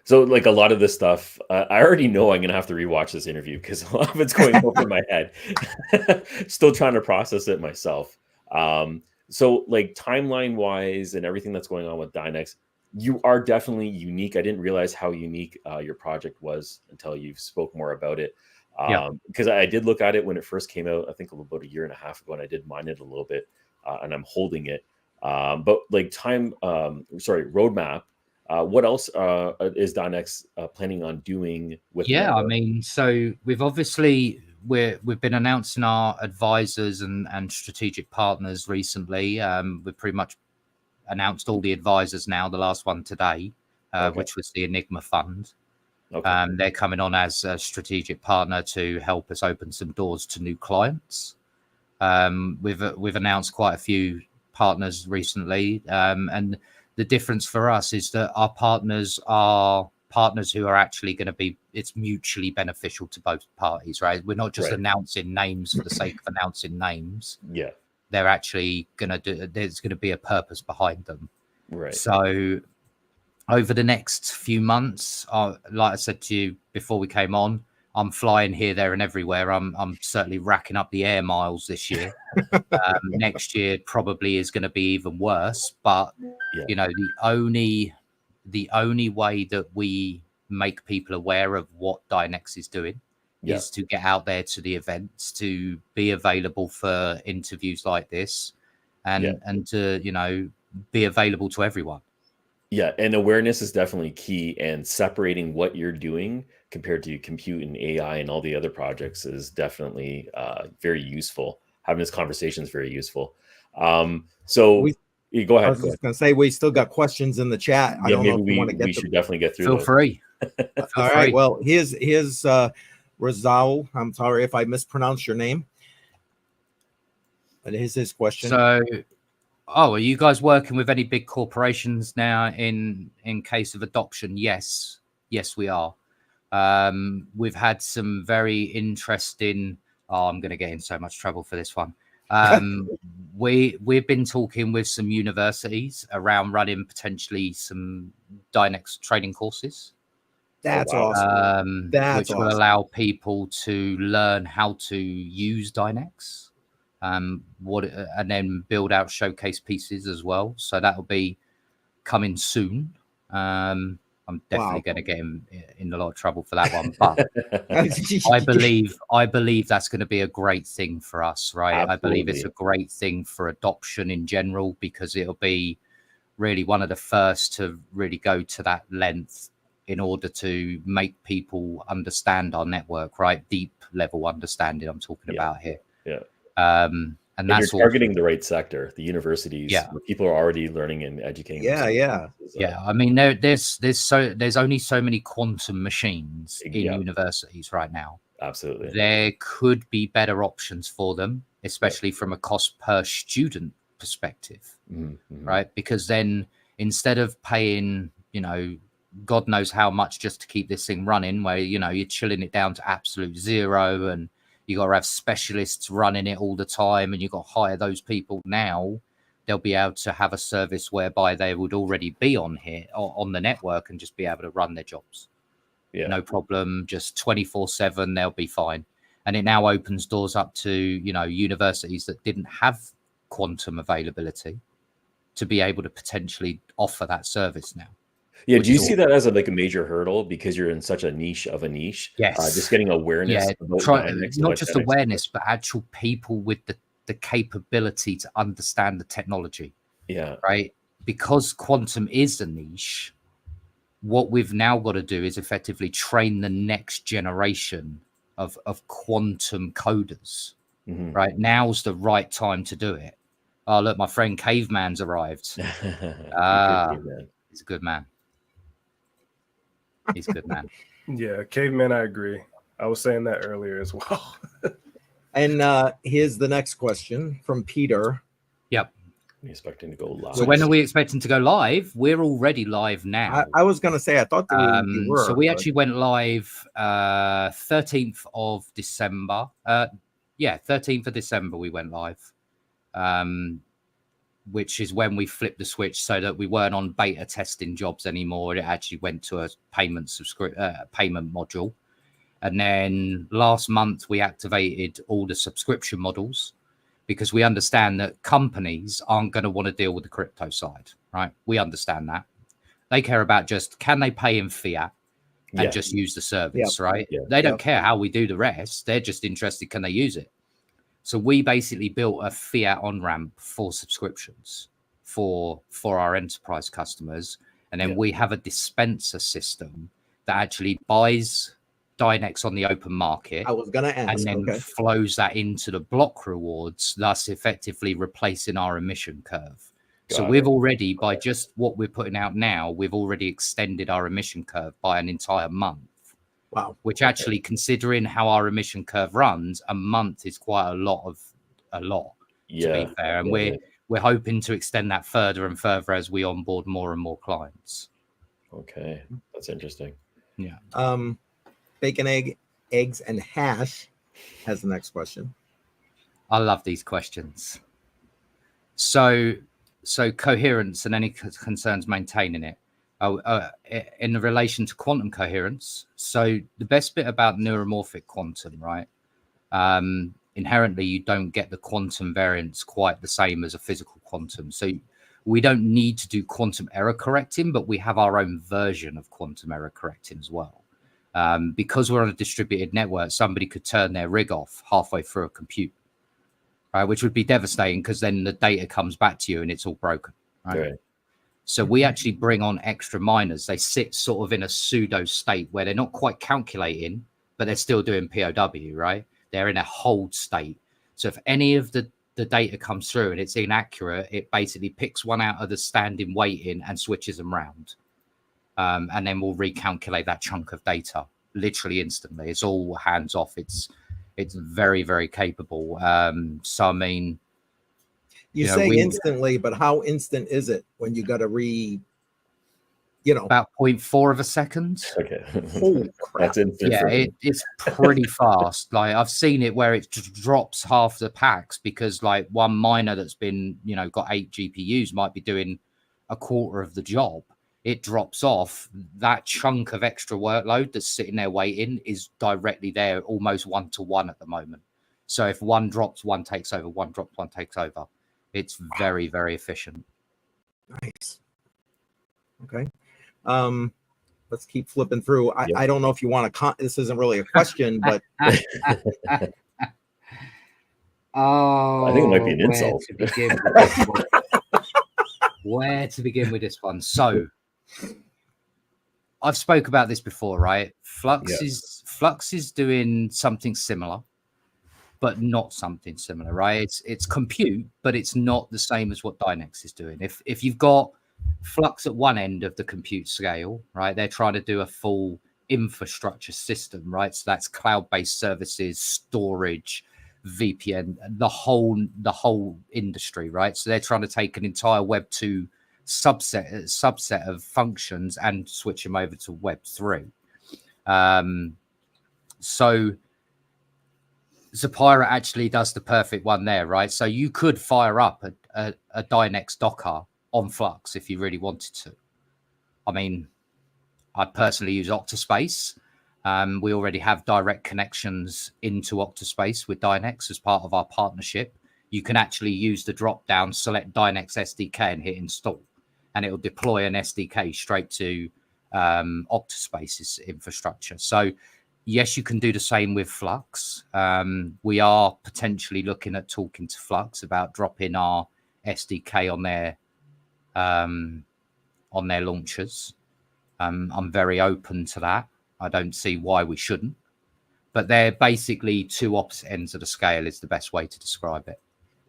So like a lot of this stuff, I already know I'm going to have to rewatch this interview because a lot of it's going over my head. Still trying to process it myself. So like timeline wise and everything that's going on with Dynex, you are definitely unique. I didn't realize how unique your project was until you spoke more about it. Because I did look at it when it first came out, I think about a year and a half ago, and I did mine it a little bit, and I'm holding it. But like roadmap, what else is Dynex planning on doing with? I mean, so we've been announcing our advisors and strategic partners recently. We've pretty much announced all the advisors now. The last one today, which was the Enigma Fund. Okay. They're coming on as a strategic partner to help us open some doors to new clients. We've announced quite a few partners recently, and the difference for us is that our partners are partners who are actually going to be, it's mutually beneficial to both parties, right? We're not just announcing names for the sake of announcing names. Yeah, they're actually going to do. There's going to be a purpose behind them. Right. So over the next few months, like I said to you before we came on, I'm flying here, there, and everywhere. I'm certainly racking up the air miles this year. Next year probably is going to be even worse. But the only way that we make people aware of what Dynex is doing is to get out there to the events, to be available for interviews like this, and to be available to everyone. Yeah, and awareness is definitely key, and separating what you're doing compared to compute and AI and all the other projects is definitely very useful. Having this conversation is very useful. You go ahead. I was just going to say, we still got questions in the chat. I don't know if we want to get. We should definitely get through. Feel free. All right. Well, here's Rizal. I'm sorry if I mispronounced your name. But here's his question. So, are you guys working with any big corporations now in case of adoption? Yes, we are. We've had some very interesting. I'm going to get in so much trouble for this one. we've been talking with some universities around running potentially some Dynex training courses. That's awesome. Which will allow people to learn how to use Dynex, and then build out showcase pieces as well. So that'll be coming soon. I'm definitely going to get him in a lot of trouble for that one, but I believe that's going to be a great thing for us, right? Absolutely. I believe it's a great thing for adoption in general, because it'll be really one of the first to really go to that length in order to make people understand our network, right? Deep level understanding I'm talking about here. Yeah. And that's you're targeting the right sector, the universities, where people are already learning and educating themselves. Yeah. I mean, there's only so many quantum machines in universities right now. Absolutely. There could be better options for them, especially from a cost per student perspective, right? Because then instead of paying, God knows how much just to keep this thing running, where, you're chilling it down to absolute zero, and you got to have specialists running it all the time, and you got to hire those people. Now they'll be able to have a service whereby they would already be on here or on the network and just be able to run their jobs. No problem. Just 24/7, they'll be fine. And it now opens doors up to, universities that didn't have quantum availability to be able to potentially offer that service now. Yeah, do you see that as a major hurdle because you're in such a niche of a niche? Yes. Just getting awareness. Not just awareness, but actual people with the capability to understand the technology. Yeah. Right? Because quantum is a niche, what we've now got to do is effectively train the next generation of quantum coders. Right? Now's the right time to do it. Oh, look, my friend Caveman's arrived. He's a good man. He's a good man. Yeah, Caveman, I agree. I was saying that earlier as well. And here's the next question from Peter. Yep. We're expecting to go live. So when are we expecting to go live? We're already live now. I was going to say, I thought that we were. So we actually went live 13th of December. 13th of December we went live. Which is when we flipped the switch so that we weren't on beta testing jobs anymore. It actually went to a payment module. And then last month we activated all the subscription models, because we understand that companies aren't going to want to deal with the crypto side, right? We understand that. They care about just, can they pay in fiat and just use the service, right? Yeah. They don't care how we do the rest. They're just interested, can they use it? So we basically built a fiat on-ramp for subscriptions for our enterprise customers. And then we have a dispenser system that actually buys Dynex on the open market. I was going to ask. And then flows that into the block rewards, thus effectively replacing our emission curve. So we've already, by just what we're putting out now, we've already extended our emission curve by an entire month. Wow. Which actually, considering how our emission curve runs, a month is quite a lot, to be fair. And we're hoping to extend that further and further as we onboard more and more clients. Okay. That's interesting. Yeah. Bacon, eggs, and hash has the next question. I love these questions. So coherence and any concerns maintaining it. In relation to quantum coherence, so the best bit about neuromorphic quantum, right? Inherently, you don't get the quantum variance quite the same as a physical quantum. So we don't need to do quantum error correcting, but we have our own version of quantum error correcting as well. Because we're on a distributed network, somebody could turn their rig off halfway through a compute, right? Which would be devastating, because then the data comes back to you and it's all broken, right? So we actually bring on extra miners. They sit sort of in a pseudo state where they're not quite calculating, but they're still doing POW, right? They're in a hold state. So if any of the data comes through and it's inaccurate, it basically picks one out of the standing waiting and switches them round. And then we'll recalculate that chunk of data literally instantly. It's all hands off. It's very, very capable. So, I mean, You say instantly, but how instant is it when you got to about 0.4 of a second. Okay. Holy crap. That's instant. Yeah, it's pretty fast. Like I've seen it where it drops half the packs because like one miner that's been, got 8 GPUs might be doing a quarter of the job. It drops off. That chunk of extra workload that's sitting there waiting is directly there, almost 1-to-1 at the moment. So if one drops, one takes over, one drops, one takes over. It's very, very efficient. Nice. Okay. Let's keep flipping through. I don't know if you want to this isn't really a question, but I think it might be an insult. Where to begin with this one? So I've spoke about this before, right? Flux is doing something similar, but not something similar, right? It's compute, but it's not the same as what Dynex is doing. If you've got Flux at one end of the compute scale, right? They're trying to do a full infrastructure system, right? So that's cloud-based services, storage, VPN, the whole industry, right? So they're trying to take an entire Web 2 subset of functions and switch them over to Web 3. So Zapira actually does the perfect one there, right? So you could fire up a Dynex Docker on Flux if you really wanted to. I mean, I personally use Octaspace. We already have direct connections into Octaspace with Dynex as part of our partnership. You can actually use the drop down, select Dynex SDK and hit install, and it will deploy an SDK straight to Octaspace's infrastructure. So yes, you can do the same with Flux. We are potentially looking at talking to Flux about dropping our SDK on their launchers. I'm very open to that. I don't see why we shouldn't. But they're basically two opposite ends of the scale is the best way to describe it.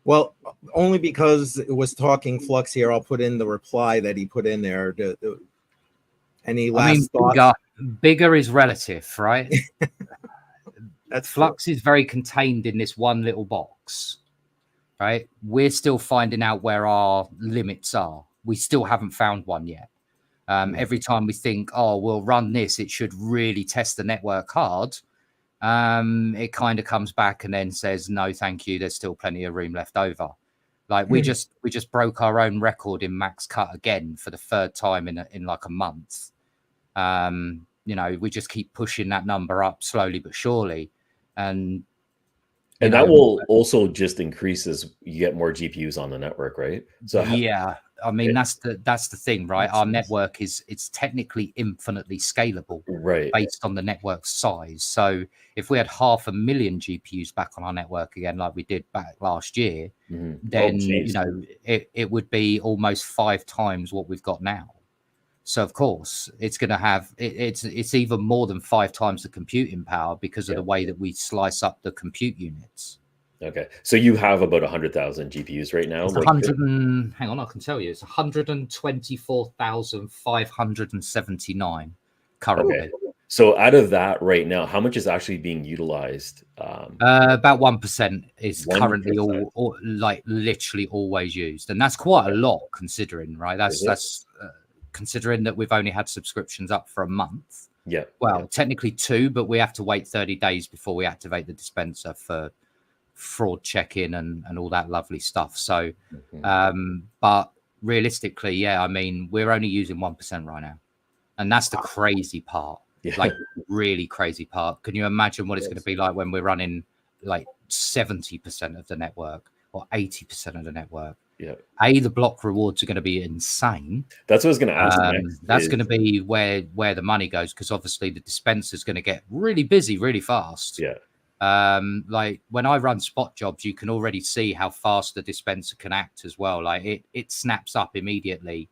Well, only because it was talking Flux here, I'll put in the reply that he put in there. Any last thoughts? Bigger is relative, right? That's Flux true. is very contained in this one little box, right? We're still finding out where our limits are. We still haven't found one yet. Every time we think, oh, we'll run this, it should really test the network hard. It kind of comes back and then says, no, thank you. There's still plenty of room left over. Like we just broke our own record in max cut again for the third time in like a month. We just keep pushing that number up slowly but surely. And that will also just increase as you get more GPUs on the network, right? So yeah, I mean that's the thing, right? Our network it's technically infinitely scalable, right, based on the network size. So if we had 500,000 GPUs back on our network again, like we did back last year, then it would be almost 5 times what we've got now. So of course it's going to have it's even more than 5 times the computing power because of the way that we slice up the compute units. Okay, so you have about 100,000 GPUs right now. It's 100 hang on, I can tell you, it's 124,579 currently. Okay. So out of that right now, how much is actually being utilized? About 1% is 1%. Currently all like literally always used, and that's quite a lot considering, right? That's considering that we've only had subscriptions up for a month. Yeah. Well, technically 2, but we have to wait 30 days before we activate the dispenser for fraud check-in and all that lovely stuff. So, but realistically, I mean, we're only using 1% right now. And that's the crazy part, like really crazy part. Can you imagine what it's going to be like when we're running like 70% of the network or 80% of the network? Yeah. The block rewards are going to be insane. That's what I was going to ask. That's going to be where the money goes, because obviously the dispenser is going to get really busy really fast. Yeah. Like when I run spot jobs, you can already see how fast the dispenser can act as well. Like it snaps up immediately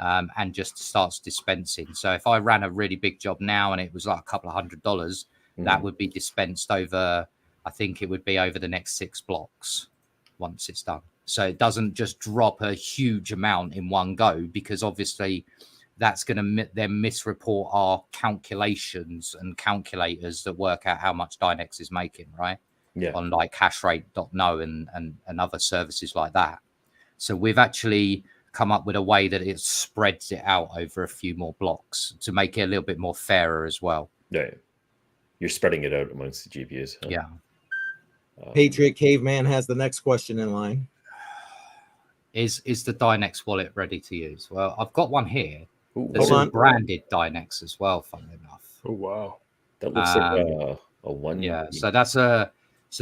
and just starts dispensing. So if I ran a really big job now and it was like a couple of $100, that would be dispensed over, I think it would be over the next 6 blocks once it's done. So it doesn't just drop a huge amount in one go, because obviously that's going to then misreport our calculations and calculators that work out how much Dynex is making, right? Yeah. On like hashrate.no and other services like that. So we've actually, a come up with a way that it spreads it out over a few more blocks to make it a little bit more fairer as well. Yeah, you're spreading it out amongst the GPUs. Huh? Yeah. Patriot Caveman has the next question in line. Is the Dynex wallet ready to use? Well, I've got one here. Ooh, There's a branded Dynex as well, funnily enough. Oh wow, that looks like a one. Yeah, so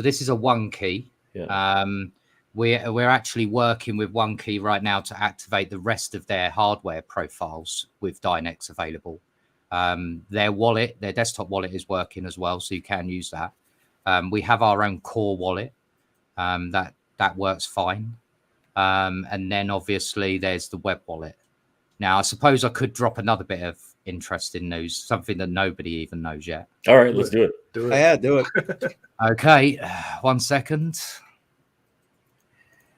this is a one key. Yeah. We're actually working with one key right now to activate the rest of their hardware profiles with Dynex available. Their wallet, their desktop wallet, is working as well, so you can use that. We have our own core wallet that works fine. And then obviously there's the web wallet. Now, I suppose I could drop another bit of interesting news, something that nobody even knows yet. All right, let's do it. do it. Yeah, do it. Okay, 1 second.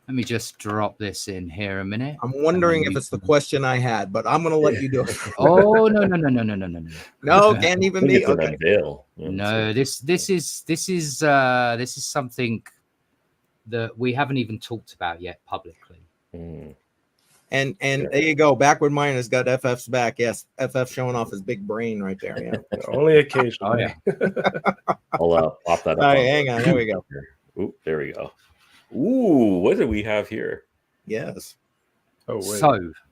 Let me just drop this in here a minute. I'm wondering if it's the question I had, but I'm going to let you do it. Oh, no. No, can't even be. Okay. No, this is something that we haven't even talked about yet publicly. And there you go. Backward Miner has got FF's back. Yes, FF showing off his big brain right there. Yeah. Only occasionally. Oh, yeah. I'll pop that up. All right, hang on. There we go. Ooh, there we go. Ooh, what do we have here? Yes. Oh wait.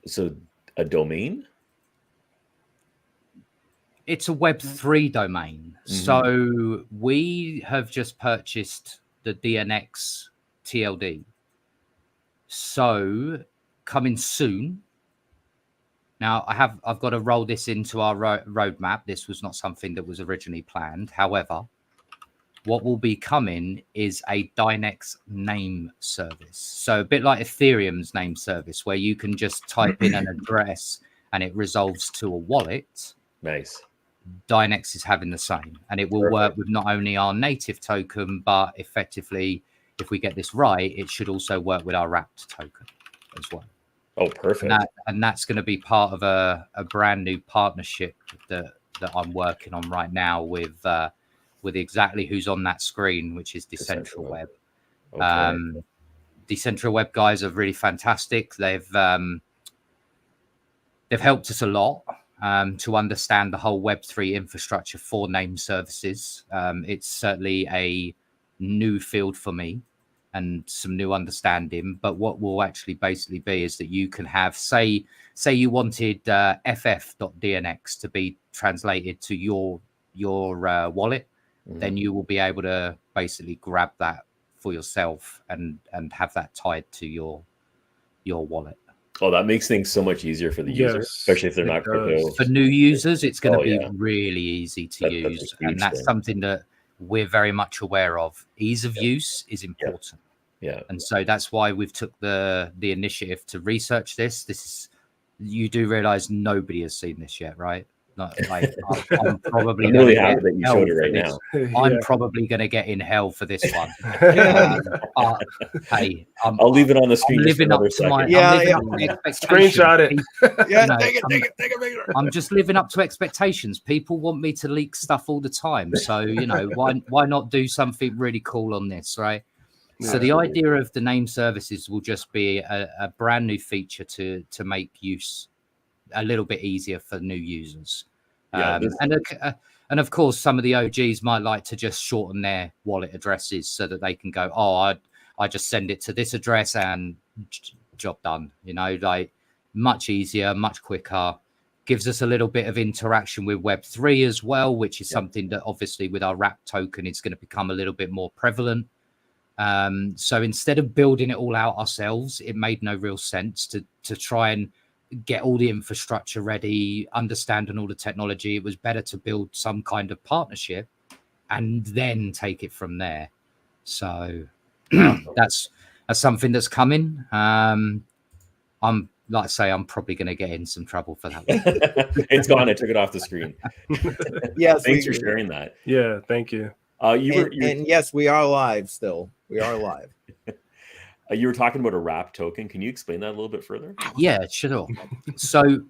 So a domain? It's a Web3 domain. Mm-hmm. So we have just purchased the Dynex TLD. So coming soon. Now I've got to roll this into our roadmap. This was not something that was originally planned. However, what will be coming is a Dynex name service. So a bit like Ethereum's name service, where you can just type in an address and it resolves to a wallet. Nice. Dynex is having the same, and it will work with not only our native token, but effectively, if we get this right, it should also work with our wrapped token as well. Oh, perfect. And that's going to be part of a brand new partnership that I'm working on right now with exactly who's on that screen, which is Decentral Web. Okay. Decentral Web guys are really fantastic. They've helped us a lot to understand the whole Web3 infrastructure for name services. It's certainly a new field for me and some new understanding. But what will actually basically be is that you can have, say you wanted ff.dnx to be translated to your wallet, then you will be able to basically grab that for yourself and have that tied to your wallet. Oh, that makes things so much easier for the user, especially if they're not crypto. For new users, it's going to be really easy to use. And that's something that we're very much aware of. Ease of use is important. Yeah. And so that's why we've took the initiative to research this. This is, you do realize nobody has seen this yet, right? Not like I'm probably really happy that you showed it right now. I'm probably going to get in hell for this one. Hey, I'll leave it on the screen. Living up to my screenshot it. Take it. I'm just living up to expectations. People want me to leak stuff all the time, so why not do something really cool on this, right? Yeah. So the idea of the name services will just be a brand new feature to make use a little bit easier for new users. And of course, some of the OGs might like to just shorten their wallet addresses so that they can go, I just send it to this address and job done. Like much easier, much quicker. Gives us a little bit of interaction with Web3 as well, which is something that obviously with our wrap token is going to become a little bit more prevalent. So instead of building it all out ourselves, it made no real sense to try and get all the infrastructure ready, understanding all the technology. It was better to build some kind of partnership and then take it from there. So that's something that's coming. I'm like I say, I'm probably going to get in some trouble for that one. It's gone. I took it off the screen. Yes, thanks for sharing that. Yeah, thank you. And yes, we are live still. We are live. You were talking about a wrap token. Can you explain that a little bit further? Yeah, sure. So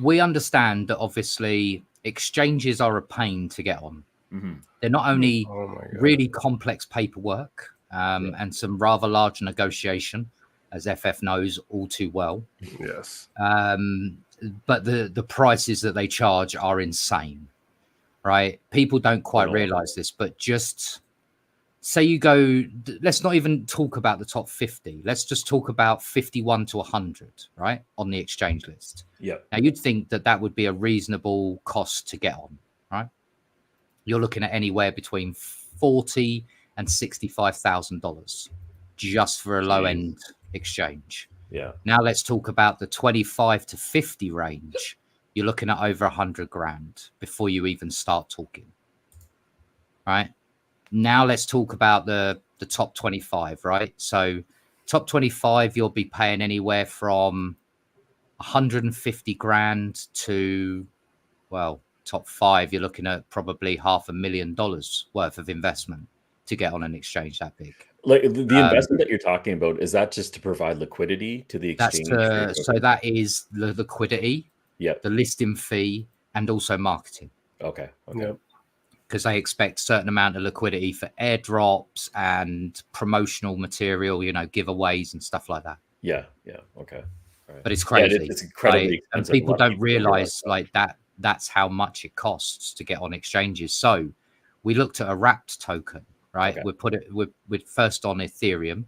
we understand that obviously exchanges are a pain to get on. Mm-hmm. They're not only really complex paperwork and some rather large negotiation. as FF knows all too well. Yes. But the prices that they charge are insane, right? People don't quite realize this, but just say you go, let's not even talk about the top 50. Let's just talk about 51 to 100, right? On the exchange list. Yeah. Now you'd think that would be a reasonable cost to get on, right? You're looking at anywhere between $40,000 and $65,000 just for a low end exchange. Yeah. Now let's talk about the 25 to 50 range. You're looking at over $100,000 before you even start talking. Right. Now let's talk about the top 25, right? So top 25, you'll be paying anywhere from $150,000 to, well, top 5, you're looking at probably $500,000 worth of investment to get on an exchange that big. Like the investment that you're talking about, is that just to provide liquidity to the exchange? So that is the liquidity, the listing fee, and also marketing. Okay. Yep. Because they expect a certain amount of liquidity for airdrops and promotional material, giveaways and stuff like that. Yeah. Okay. But it's crazy. Yeah, it's incredibly expensive. And people don't realize that's how much it costs to get on exchanges. So we looked at a wrapped token, right? Okay. We put it with first on Ethereum.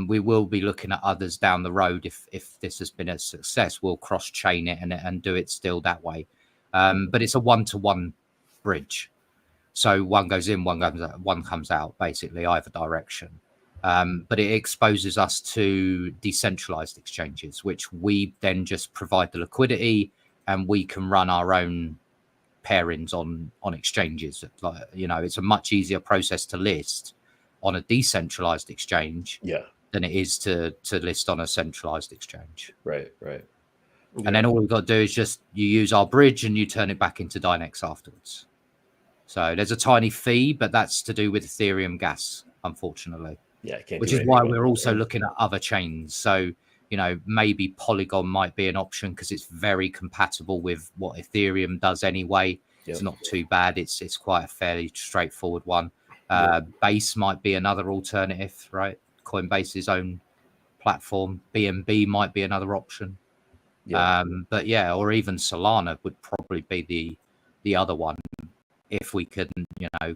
We will be looking at others down the road. If this has been a success, we'll cross chain it and do it still that way. But it's a 1-to-1 bridge. So one goes in, one comes out, basically either direction. But it exposes us to decentralized exchanges, which we then just provide the liquidity, and we can run our own pairings on exchanges. Like, it's a much easier process to list on a decentralized exchange than it is to list on a centralized exchange. Right. And then all we've got to do is just you use our bridge and you turn it back into Dynex afterwards. So there's a tiny fee, but that's to do with Ethereum gas, unfortunately. Yeah, which is why we're also looking at other chains. So, maybe Polygon might be an option because it's very compatible with what Ethereum does anyway. Yep. It's not too bad. It's quite a fairly straightforward one. Base might be another alternative, right? Coinbase's own platform. BNB might be another option. Yeah. But yeah, or even Solana would probably be the other one, if we can,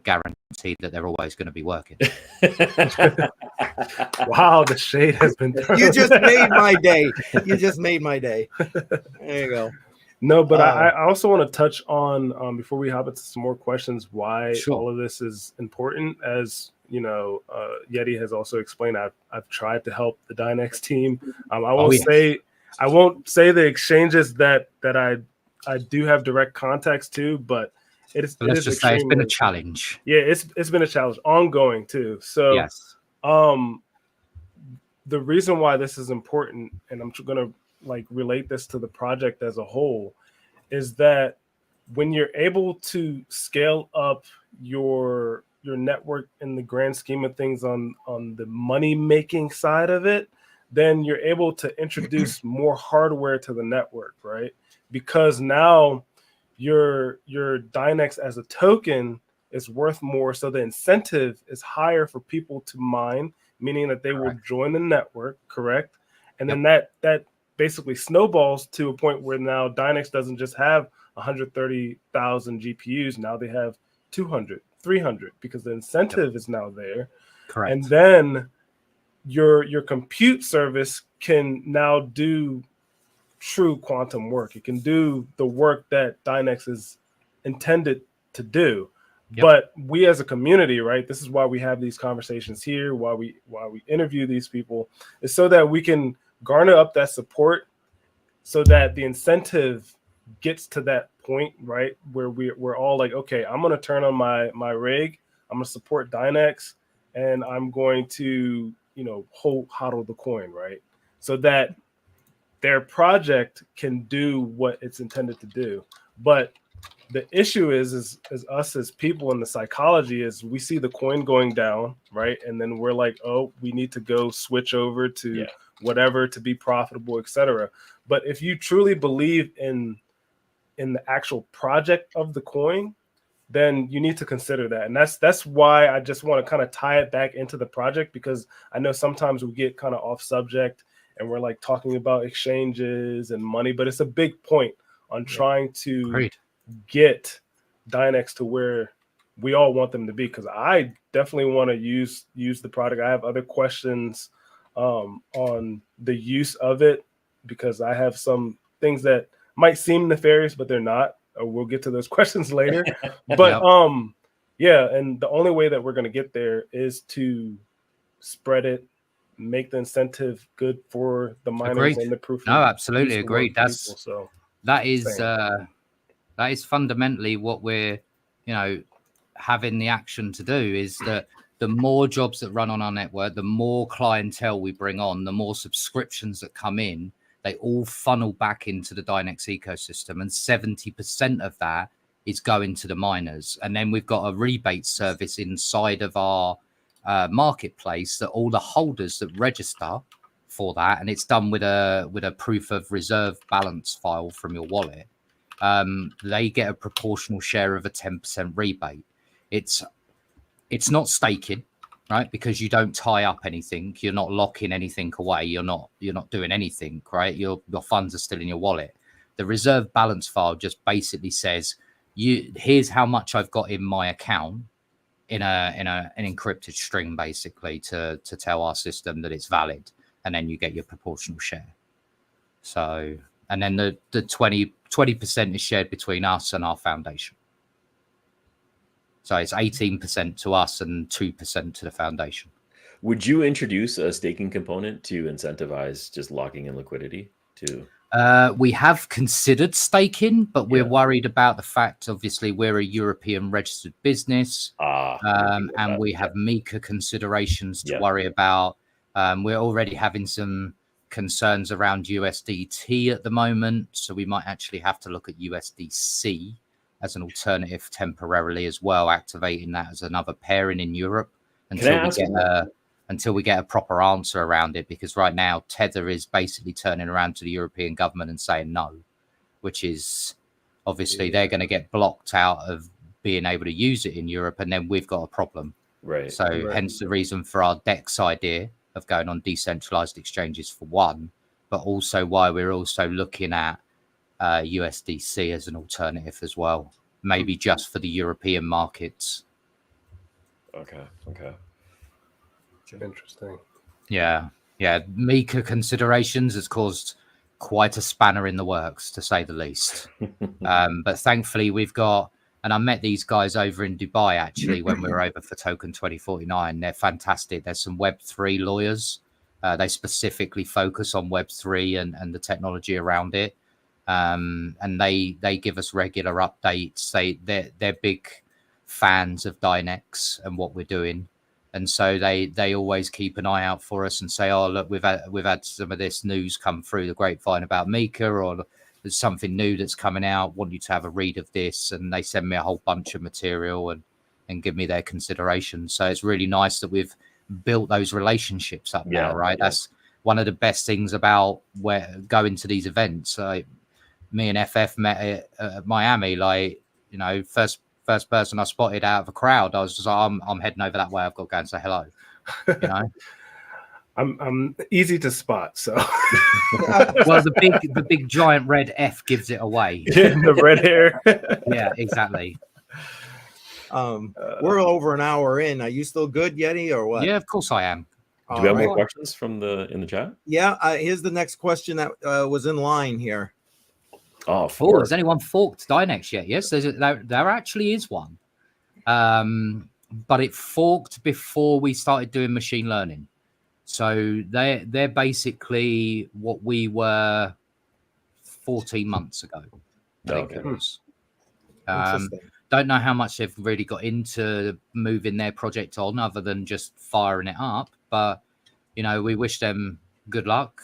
guarantee that they're always going to be working. Wow, the shade has been thrown. You just made my day. There you go. No, but I also want to touch on, before we hop into some more questions, why all of this is important. As Yeti has also explained, I've tried to help the Dynex team. I won't say the exchanges that I do have direct contacts to, but let's just say it's been a challenge. Yeah, it's been a challenge, ongoing too. So yes. The reason why this is important, and I'm going to relate this to the project as a whole, is that when you're able to scale up your network in the grand scheme of things on the money making side of it, then you're able to introduce more hardware to the network, right? Because now your Dynex as a token is worth more, so the incentive is higher for people to mine, meaning that they will join the network, correct? And then that basically snowballs to a point where now Dynex doesn't just have 130,000 GPUs, now they have 200, 300, because the incentive is now there. Correct. And then your compute service can now do true quantum work. It can do the work that Dynex is intended to do. But we as a community, right, this is why we have these conversations here, why we interview these people, is so that we can garner up that support, so that the incentive gets to that point, right, where we're all like, okay, I'm going to turn on my rig, I'm going to support Dynex, and I'm going to hodl the coin, right, so that their project can do what it's intended to do. But the issue is us as people, in the psychology is we see the coin going down, right? And then we're like, oh, we need to go switch over to whatever to be profitable, etc. But if you truly believe in the actual project of the coin, then you need to consider that. And that's why I just want to kind of tie it back into the project, because I know sometimes we get kind of off subject and we're like talking about exchanges and money, but it's a big point on trying to get Dynex to where we all want them to be, because I definitely want to use the product. I have other questions on the use of it, because I have some things that might seem nefarious, but they're not. We'll get to those questions later. But yeah, and the only way that we're going to get there is to spread it, make the incentive good for the miners and the proof. No, absolutely agreed. That is fundamentally what we're, having the action to do, is that the more jobs that run on our network, the more clientele we bring on, the more subscriptions that come in, they all funnel back into the Dynex ecosystem, and 70% of that is going to the miners. And then we've got a rebate service inside of our marketplace that all the holders that register for that, and it's done with a proof of reserve balance file from your wallet, they get a proportional share of a 10% rebate. It's not staking, right? Because you don't tie up anything, you're not locking anything away, you're not doing anything, right? Your funds are still in your wallet. The reserve balance file just basically says, here's how much I've got in my account in an encrypted string, basically, to tell our system that it's valid, and then you get your proportional share. So, and then the 20% is shared between us and our foundation. So it's 18% to us and 2% to the foundation. Would you introduce a staking component to incentivize just locking in liquidity too? We have considered staking, but we're worried about the fact, obviously, we're a European registered business, and we have MiCA considerations to worry about. We're already having some concerns around USDT at the moment, so we might actually have to look at USDC as an alternative temporarily as well, activating that as another pairing in Europe until we get a proper answer around it, because right now Tether is basically turning around to the European government and saying no, which is obviously they're going to get blocked out of being able to use it in Europe, and then we've got a problem. Right. So hence the reason for our DEX idea of going on decentralized exchanges for one, but also why we're also looking at USDC as an alternative as well, maybe just for the European markets. Okay. Interesting. Yeah. MiCA considerations has caused quite a spanner in the works, to say the least. But thankfully we've got, and I met these guys over in Dubai, actually, when we were over for Token 2049. They're fantastic. There's some Web3 lawyers. They specifically focus on Web3 and the technology around it. And they give us regular updates. They're big fans of Dynex and what we're doing. And so they always keep an eye out for us and say, oh, look, we've had some of this news come through the grapevine about MiCA, or there's something new that's coming out. Want you to have a read of this. And they send me a whole bunch of material and give me their consideration. So it's really nice that we've built those relationships up now, right? Yeah. That's one of the best things about going to these events. Me and FF met at Miami, first person I spotted out of a crowd. I was just like, I'm heading over that way. I've got to go and say hello. I'm easy to spot. So, well, the big giant red F gives it away. The red hair. Yeah, exactly. We're over an hour in. Are you still good, Yeti, or what? Yeah, of course I am. Do we have more questions in the chat? Yeah, here's the next question that was in line here. Oh, has anyone forked Dynex yet? Yes, there actually is one, but it forked before we started doing machine learning. So they're basically what we were 14 months ago. I think it was. Don't know how much they've really got into moving their project on, other than just firing it up. But we wish them good luck.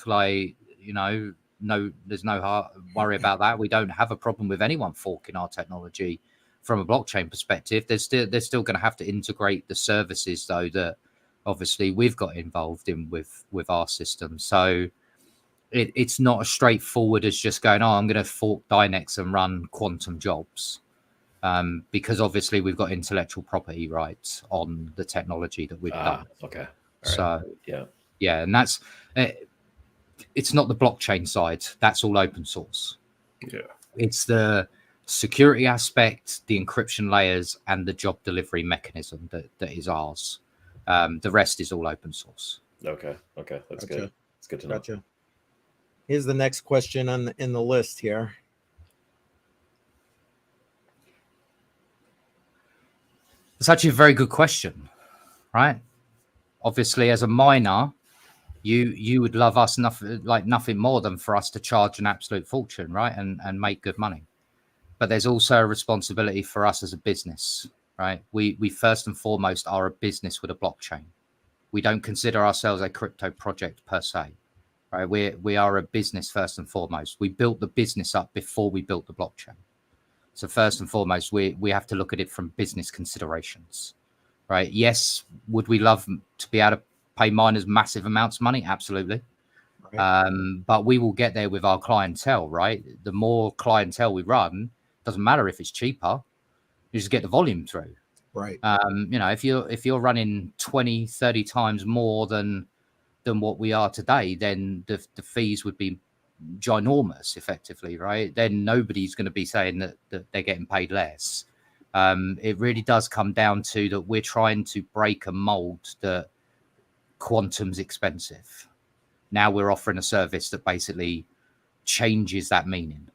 No, there's no worry about that. We don't have a problem with anyone forking our technology from a blockchain perspective. They're still going to have to integrate the services, though, that obviously we've got involved in with our system. So it's not as straightforward as just going, I'm going to fork Dynex and run quantum jobs. because obviously we've got intellectual property rights on the technology that we've done. Okay. So yeah, and that's it's not the blockchain side. That's all open source. Yeah, it's the security aspect, the encryption layers, and the job delivery mechanism that is ours. The rest is all open source. Okay, that's good. It's good to know. Gotcha. Here's the next question in the list here. It's actually a very good question, right? Obviously, as a miner, you would love us nothing more than for us to charge an absolute fortune, right? And make good money. But there's also a responsibility for us as a business, right? We first and foremost are a business with a blockchain. We don't consider ourselves a crypto project per se, right? We are a business first and foremost. We built the business up before we built the blockchain. So first and foremost, we have to look at it from business considerations, right? Yes, would we love to be able to pay miners massive amounts of money? Absolutely. Right. But we will get there with our clientele, right? The more clientele we run, doesn't matter if it's cheaper, you just get the volume through. Right. If you're running 20, 30 times more than what we are today, then the fees would be ginormous effectively, right? Then nobody's going to be saying that they're getting paid less. It really does come down to that we're trying to break a mold that quantum's expensive. Now we're offering a service that basically changes that meaning.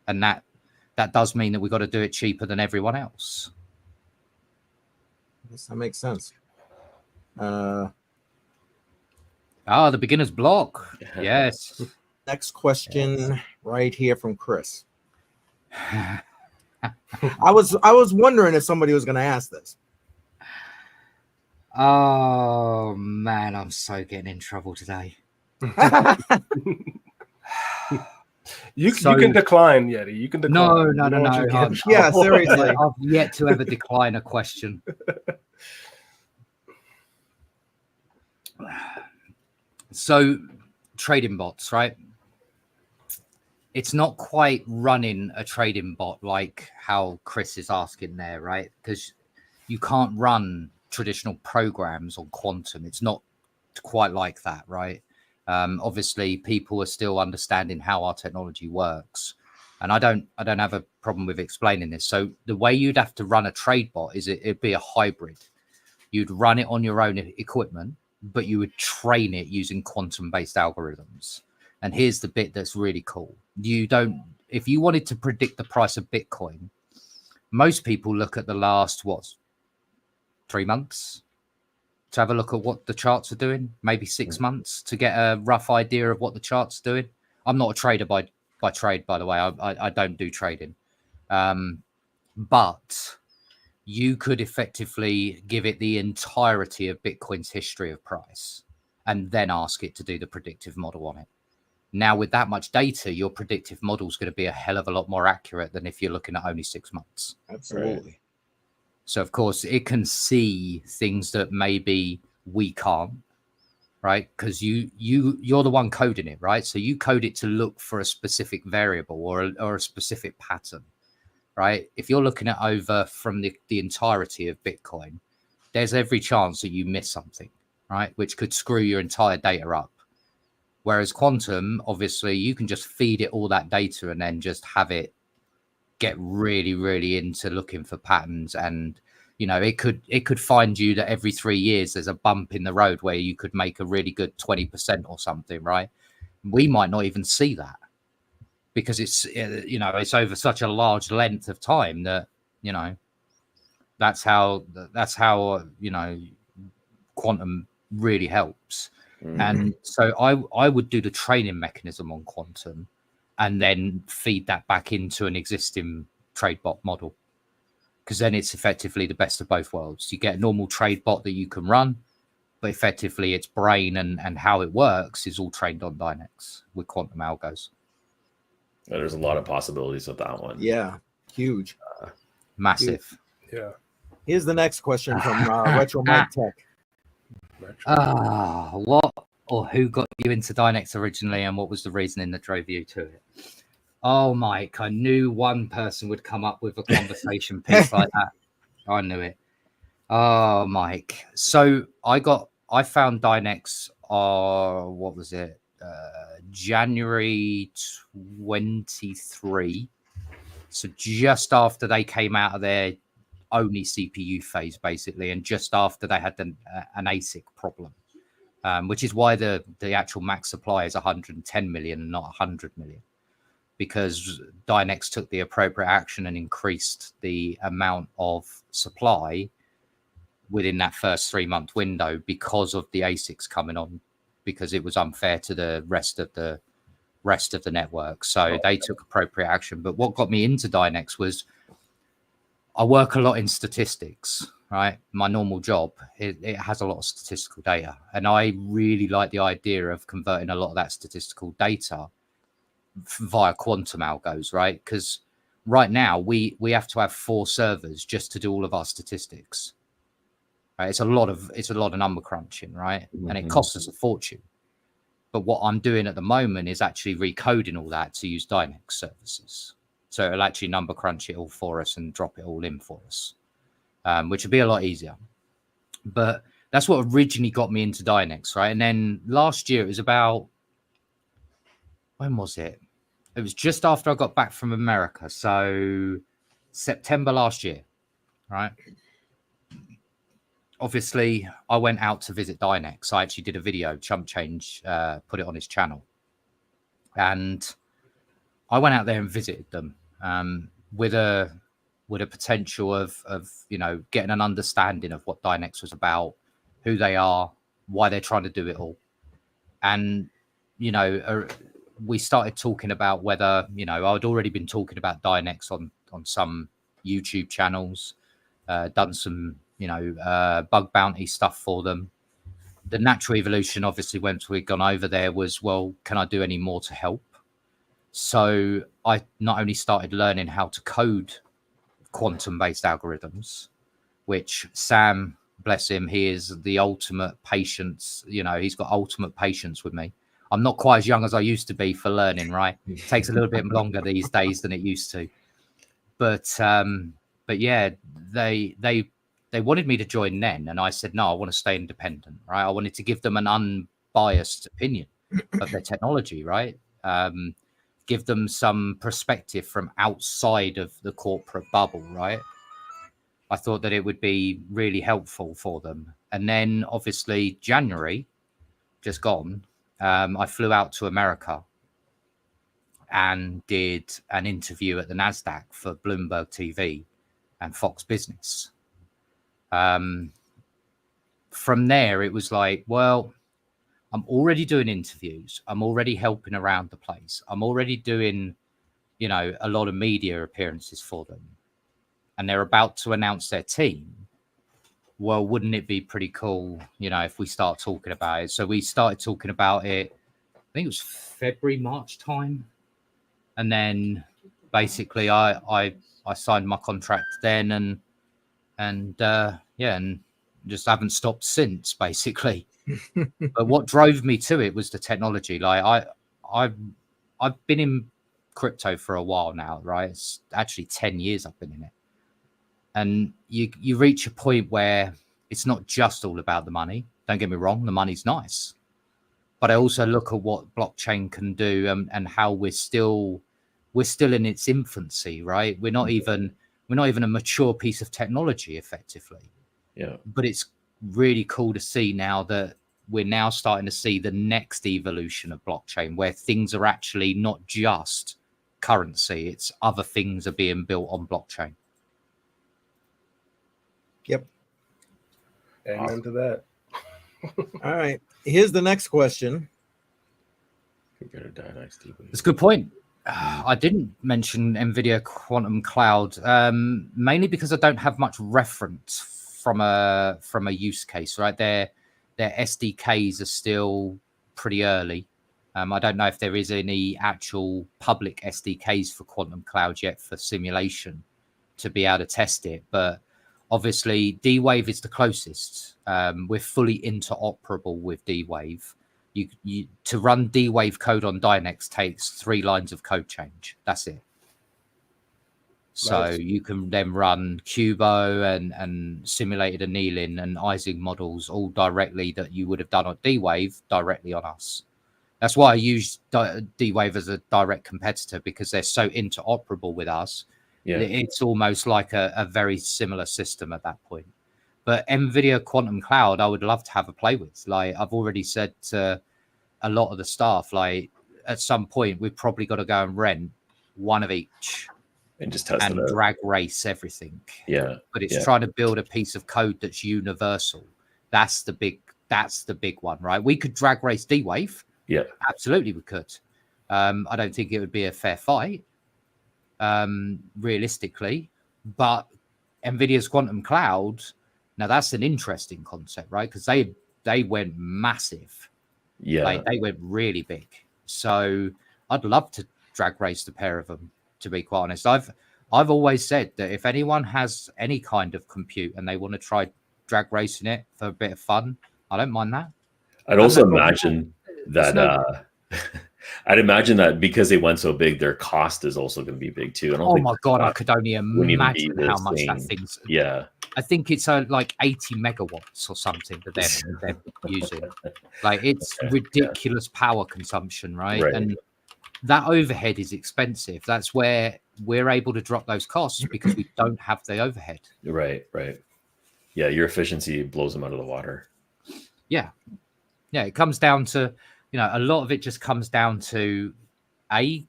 And that does mean that we've got to do it cheaper than everyone else. Yes, that makes sense. The beginner's block. Yes. Next question right here from Chris. I was wondering if somebody was going to ask this. Oh man, I'm so getting in trouble today. You can decline, Yeti. You can decline. No. Yeah, seriously. I've yet to ever decline a question. So, trading bots, right? It's not quite running a trading bot like how Chris is asking there, right? Because you can't run traditional programs on quantum. It's not quite like that, right? Obviously, people are still understanding how our technology works, and I don't have a problem with explaining this. So the way you'd have to run a trade bot is it'd be a hybrid. You'd run it on your own equipment, but you would train it using quantum-based algorithms. And here's the bit that's really cool. If you wanted to predict the price of Bitcoin, most people look at the last 3 months to have a look at what the charts are doing, maybe 6 months to get a rough idea of what the charts are doing. I'm not a trader by trade, by the way. I don't do trading. But you could effectively give it the entirety of Bitcoin's history of price and then ask it to do the predictive model on it. Now, with that much data, your predictive model is going to be a hell of a lot more accurate than if you're looking at only 6 months. Absolutely. Right? So, of course, it can see things that maybe we can't, right? Because you're the one coding it, right? So you code it to look for a specific variable or a specific pattern, right? If you're looking at over from the entirety of Bitcoin, there's every chance that you miss something, right? Which could screw your entire data up. Whereas quantum, obviously, you can just feed it all that data and then just have it get really, really into looking for patterns. And, it could find you that every 3 years there's a bump in the road where you could make a really good 20% or something, right? We might not even see that because it's over such a large length of time that, that's how quantum really helps. And so I would do the training mechanism on quantum and then feed that back into an existing trade bot model, because then it's effectively the best of both worlds. You get a normal trade bot that you can run, but effectively its brain and how it works is all trained on Dynex with quantum algos. There's a lot of possibilities with that one. Yeah, huge. Massive. Huge. Yeah. Here's the next question from Retro Mike Tech. What or who got you into Dynex originally, and what was the reasoning that drove you to it? Oh, Mike, I knew one person would come up with a conversation piece like that. I knew it. Oh, Mike. So I found Dynex, what was it? January 23. So just after they came out of their only CPU phase, basically, and just after they had an ASIC problem, which is why the actual max supply is 110 million and not 100 million, because Dynex took the appropriate action and increased the amount of supply within that first 3-month window because of the ASICs coming on, because it was unfair to the rest of the network. So they took appropriate action. But what got me into Dynex was I work a lot in statistics, right? My normal job, it has a lot of statistical data. And I really like the idea of converting a lot of that statistical data via quantum algos, right? Because right now we have to have 4 servers just to do all of our statistics. Right? It's a lot of number crunching, right? Mm-hmm. And it costs us a fortune. But what I'm doing at the moment is actually recoding all that to use Dynex services. So it'll actually number crunch it all for us and drop it all in for us, which would be a lot easier. But that's what originally got me into Dynex, right? And then last year, it was about, when was it? It was just after I got back from America. So September last year, right? Obviously, I went out to visit Dynex. I actually did a video, Chump Change, put it on his channel. And I went out there and visited them with a potential of getting an understanding of what Dynex was about, who they are, why they're trying to do it all. And, we started talking about whether, I'd already been talking about Dynex on some YouTube channels, done some, bug bounty stuff for them. The natural evolution, obviously, once we'd gone over there, was, well, can I do any more to help? So I not only started learning how to code quantum-based algorithms, which Sam, bless him, he is the ultimate patience. He's got ultimate patience with me. I'm not quite as young as I used to be for learning, right? It takes a little bit longer these days than it used to. But yeah, they wanted me to join then, and I said no, I want to stay independent, right? I wanted to give them an unbiased opinion of their technology, right? Give them some perspective from outside of the corporate bubble, right? I thought that it would be really helpful for them. And then obviously January, just gone, I flew out to America and did an interview at the NASDAQ for Bloomberg TV and Fox Business. From there, it was like, well, I'm already doing interviews. I'm already helping around the place. I'm already doing, a lot of media appearances for them. And they're about to announce their team. Well, wouldn't it be pretty cool, if we start talking about it? So we started talking about it, I think it was February, March time. And then basically I signed my contract then and just haven't stopped since, basically. But what drove me to it was the technology. Like I've been in crypto for a while now, right? It's actually 10 years I've been in it. And you reach a point where it's not just all about the money. Don't get me wrong, the money's nice. But I also look at what blockchain can do and how we're still in its infancy, right? We're not even a mature piece of technology, effectively. Yeah. But it's really cool to see now that we're now starting to see the next evolution of blockchain, where things are actually not just currency, it's other things are being built on blockchain. Yep. Amen to that. All right. Here's the next question. It's a good point. I didn't mention NVIDIA Quantum Cloud, mainly because I don't have much reference from a use case, right? Their SDKs are still pretty early. I don't know if there is any actual public SDKs for Quantum Cloud yet for simulation to be able to test it. But obviously, D-Wave is the closest. We're fully interoperable with D-Wave. You to run D-Wave code on Dynex takes 3 lines of code change. That's it. So Nice. you can then run Cubo and simulated annealing and Ising models all directly that you would have done on D-Wave directly on us. That's why I use D-Wave as a direct competitor, because they're so interoperable with us. Yeah. It's almost like a very similar system at that point. But NVIDIA Quantum Cloud, I would love to have a play with. Like I've already said to a lot of the staff, like at some point we've probably got to go and rent one of each and just test and drag race everything. Yeah. But it's trying to build a piece of code that's universal. That's the big one, right? We could drag race D-Wave. Yeah. Absolutely we could. I don't think it would be a fair fight, realistically, but NVIDIA's Quantum Cloud, now that's an interesting concept, right? Because they went massive. Yeah. Like they went really big. So I'd love to drag race the pair of them, to be quite honest. I've always said that if anyone has any kind of compute and they want to try drag racing it for a bit of fun, I don't mind that. I'd also imagine that I'd imagine that because they went so big, their cost is also going to be big too. Oh my God, I could only imagine how much that thing's. Yeah. I think it's like 80 megawatts or something that they're using. Like it's ridiculous power consumption, right? And that overhead is expensive. That's where we're able to drop those costs, because we don't have the overhead. Right. Yeah, your efficiency blows them out of the water. Yeah. It comes down to, a lot of it just comes down to the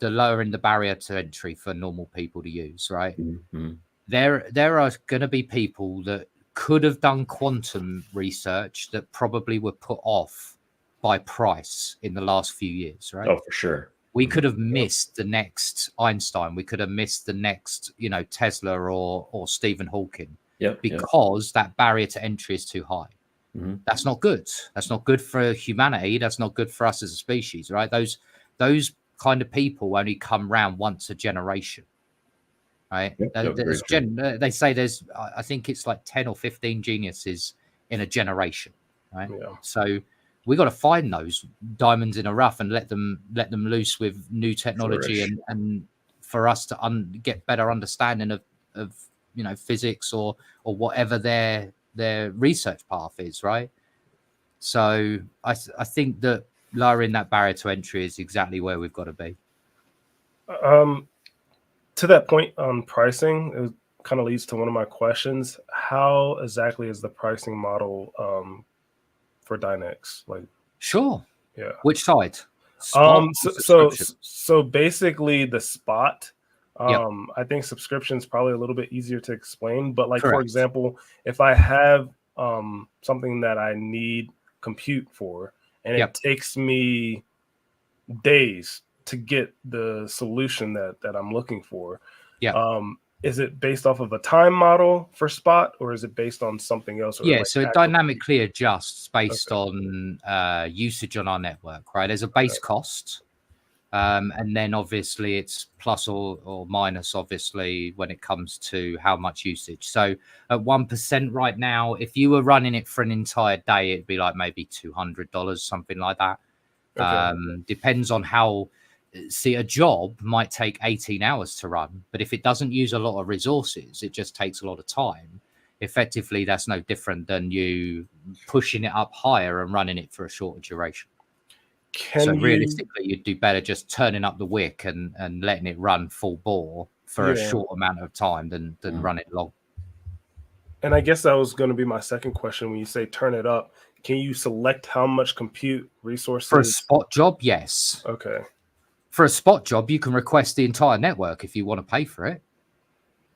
lowering the barrier to entry for normal people to use, right? Mm-hmm. There are going to be people that could have done quantum research that probably were put off by price in the last few years, right? Oh, for sure. We could have missed the next Einstein. We could have missed the next, Tesla or Stephen Hawking, because that barrier to entry is too high. Mm-hmm. That's not good. That's not good for humanity. That's not good for us as a species, right? Those kind of people only come round once a generation, right? They say there's, I think it's like 10 or 15 geniuses in a generation, right? Yeah. So we got to find those diamonds in a rough and let them loose with new technology and for us to get better understanding of physics or whatever their research path is, right? So I think that lowering that barrier to entry is exactly where we've got to be. To that point on pricing, it kind of leads to one of my questions. How exactly is the pricing model for Dynex? Like, sure. Yeah. Which side? So basically the spot. I think subscription is probably a little bit easier to explain, but like, for example, if I have something that I need compute for, and it takes me days to get the solution that I'm looking for, is it based off of a time model for spot, or is it based on something else? So it dynamically adjusts based on usage on our network, right? There's a base cost. And then obviously it's plus or minus, obviously, when it comes to how much usage. So at 1% right now, if you were running it for an entire day, it'd be like maybe $200, something like that. Depends on how. See, a job might take 18 hours to run, but if it doesn't use a lot of resources, it just takes a lot of time. Effectively, that's no different than you pushing it up higher and running it for a shorter duration. Realistically, you'd do better just turning up the wick and letting it run full bore for a short amount of time than run it long. And I guess that was going to be my second question. When you say turn it up, can you select how much compute resources? For a spot job, yes. Okay. For a spot job, you can request the entire network if you want to pay for it.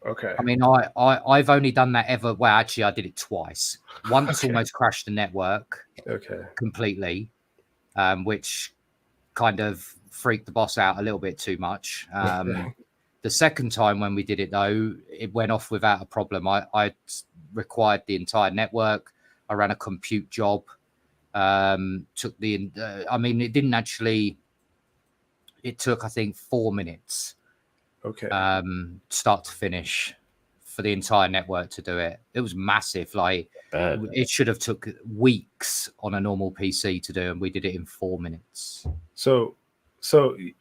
Okay. I mean, I've only done that ever. Well, actually, I did it twice. Once almost crashed the network. Completely. Which kind of freaked the boss out a little bit too much. The second time when we did it, though, it went off without a problem. I required the entire network. I ran a compute job. It didn't actually. It took, I think, 4 minutes. Okay. Start to finish for the entire network to do it. It was massive. Like it should have took weeks on a normal PC to do, and we did it in 4 minutes. So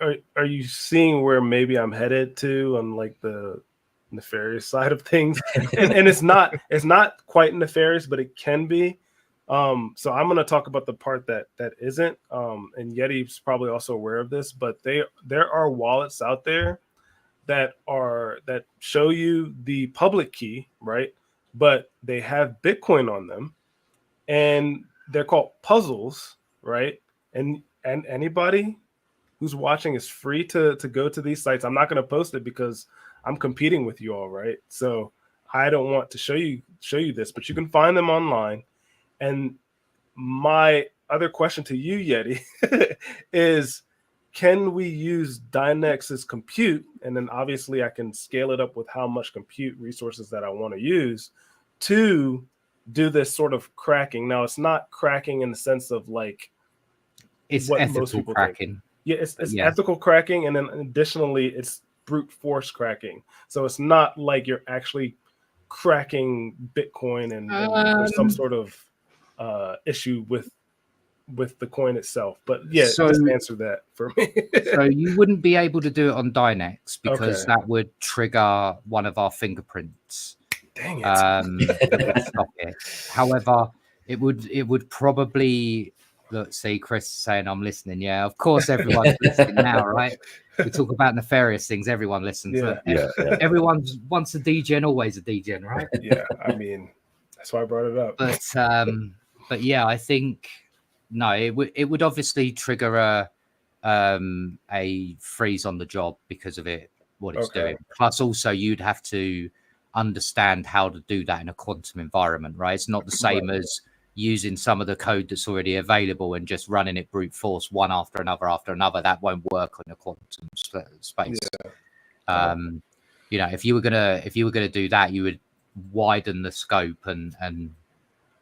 are you seeing where maybe I'm headed to on like the nefarious side of things? and it's not quite nefarious, but it can be. So I'm going to talk about the part that isn't. And Yeti's probably also aware of this, but there are wallets out there that show you the public key, right? But they have Bitcoin on them, and they're called puzzles, right? And anybody who's watching is free to go to these sites. I'm not going to post it because I'm competing with you all, right? So I don't want to show you this, but you can find them online. And my other question to you, Yeti, is, can we use Dynex's compute? And then obviously I can scale it up with how much compute resources that I want to use to do this sort of cracking. Now, it's not cracking in the sense of like it's ethical cracking. Think. Yeah, it's ethical cracking, and then additionally, it's brute force cracking. So it's not like you're actually cracking Bitcoin and there's some sort of issue with the coin itself. But yeah, just answer that for me. So you wouldn't be able to do it on Dynex because that would trigger one of our fingerprints. Dang it. That would stop it. However, it would probably look. See, Chris is saying I'm listening. Yeah, of course everyone's listening now, right? We talk about nefarious things. Everyone listens. Yeah. Everyone's once a degen, always a degen, right? Yeah, I mean, that's why I brought it up. But yeah, I think no, it would obviously trigger a freeze on the job because of what it's doing. Plus, also you'd have to understand how to do that in a quantum environment, right? It's not the same as using some of the code that's already available and just running it brute force one after another. That won't work on a quantum space. If you were gonna do that, you would widen the scope and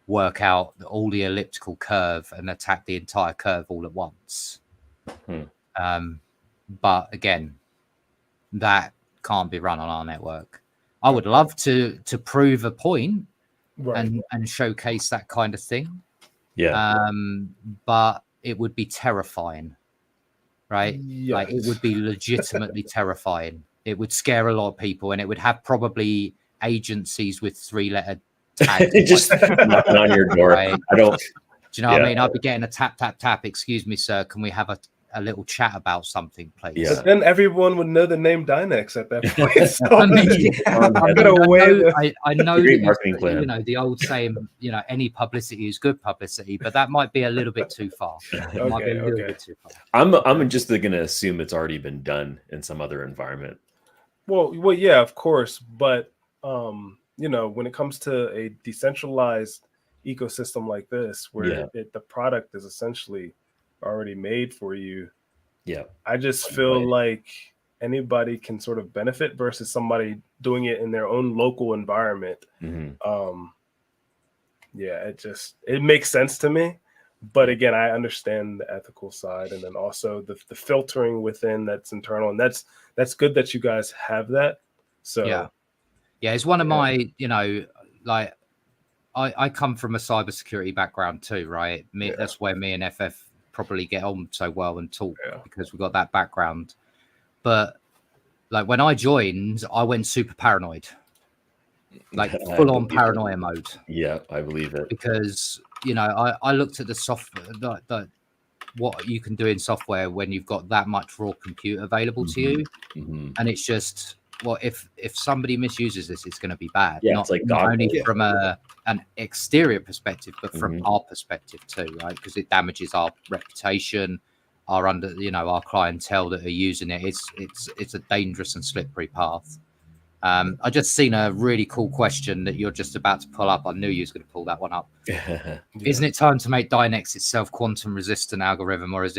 work out all the elliptical curve and attack the entire curve all at once. But again, that can't be run on our network. I would love to prove a point and showcase that kind of thing. But it would be terrifying, right? Yes. Like it would be legitimately terrifying. It would scare a lot of people, and it would have probably agencies with 3-letter tags just knocking on your door. Right? I don't. Do you know what I mean? I'd be getting a tap, tap, tap. Excuse me, sir. Can we have a little chat about something, please? Yeah. But then everyone would know the name Dynex at that point. So I know great marketing plan. You know the old saying, any publicity is good publicity, but that might be a little bit too far. It might be a little bit too far. I'm just going to assume it's already been done in some other environment. Well, yeah, of course, but when it comes to a decentralized ecosystem like this, where the product is essentially already made for you, I just feel like anybody can sort of benefit versus somebody doing it in their own local environment. It makes sense to me, but again, I understand the ethical side, and then also the filtering within that's internal, and that's good that you guys have that. So it's one of my, like I come from a cybersecurity background too, right? That's where me and FF probably get on so well and talk because we've got that background. But like when I joined, I went super paranoid, like full on paranoia mode. Yeah, I believe it. Because, I looked at the software, what you can do in software when you've got that much raw compute available to you. And it's just, well, if somebody misuses this, it's going to be bad. It's like not only from an exterior perspective, but from our perspective too, right? Because it damages our reputation, our clientele that are using it. It's a dangerous and slippery path. I just seen a really cool question that you're just about to pull up. I knew you was going to pull that one up. Isn't it time to make Dynex itself quantum resistant algorithm, or is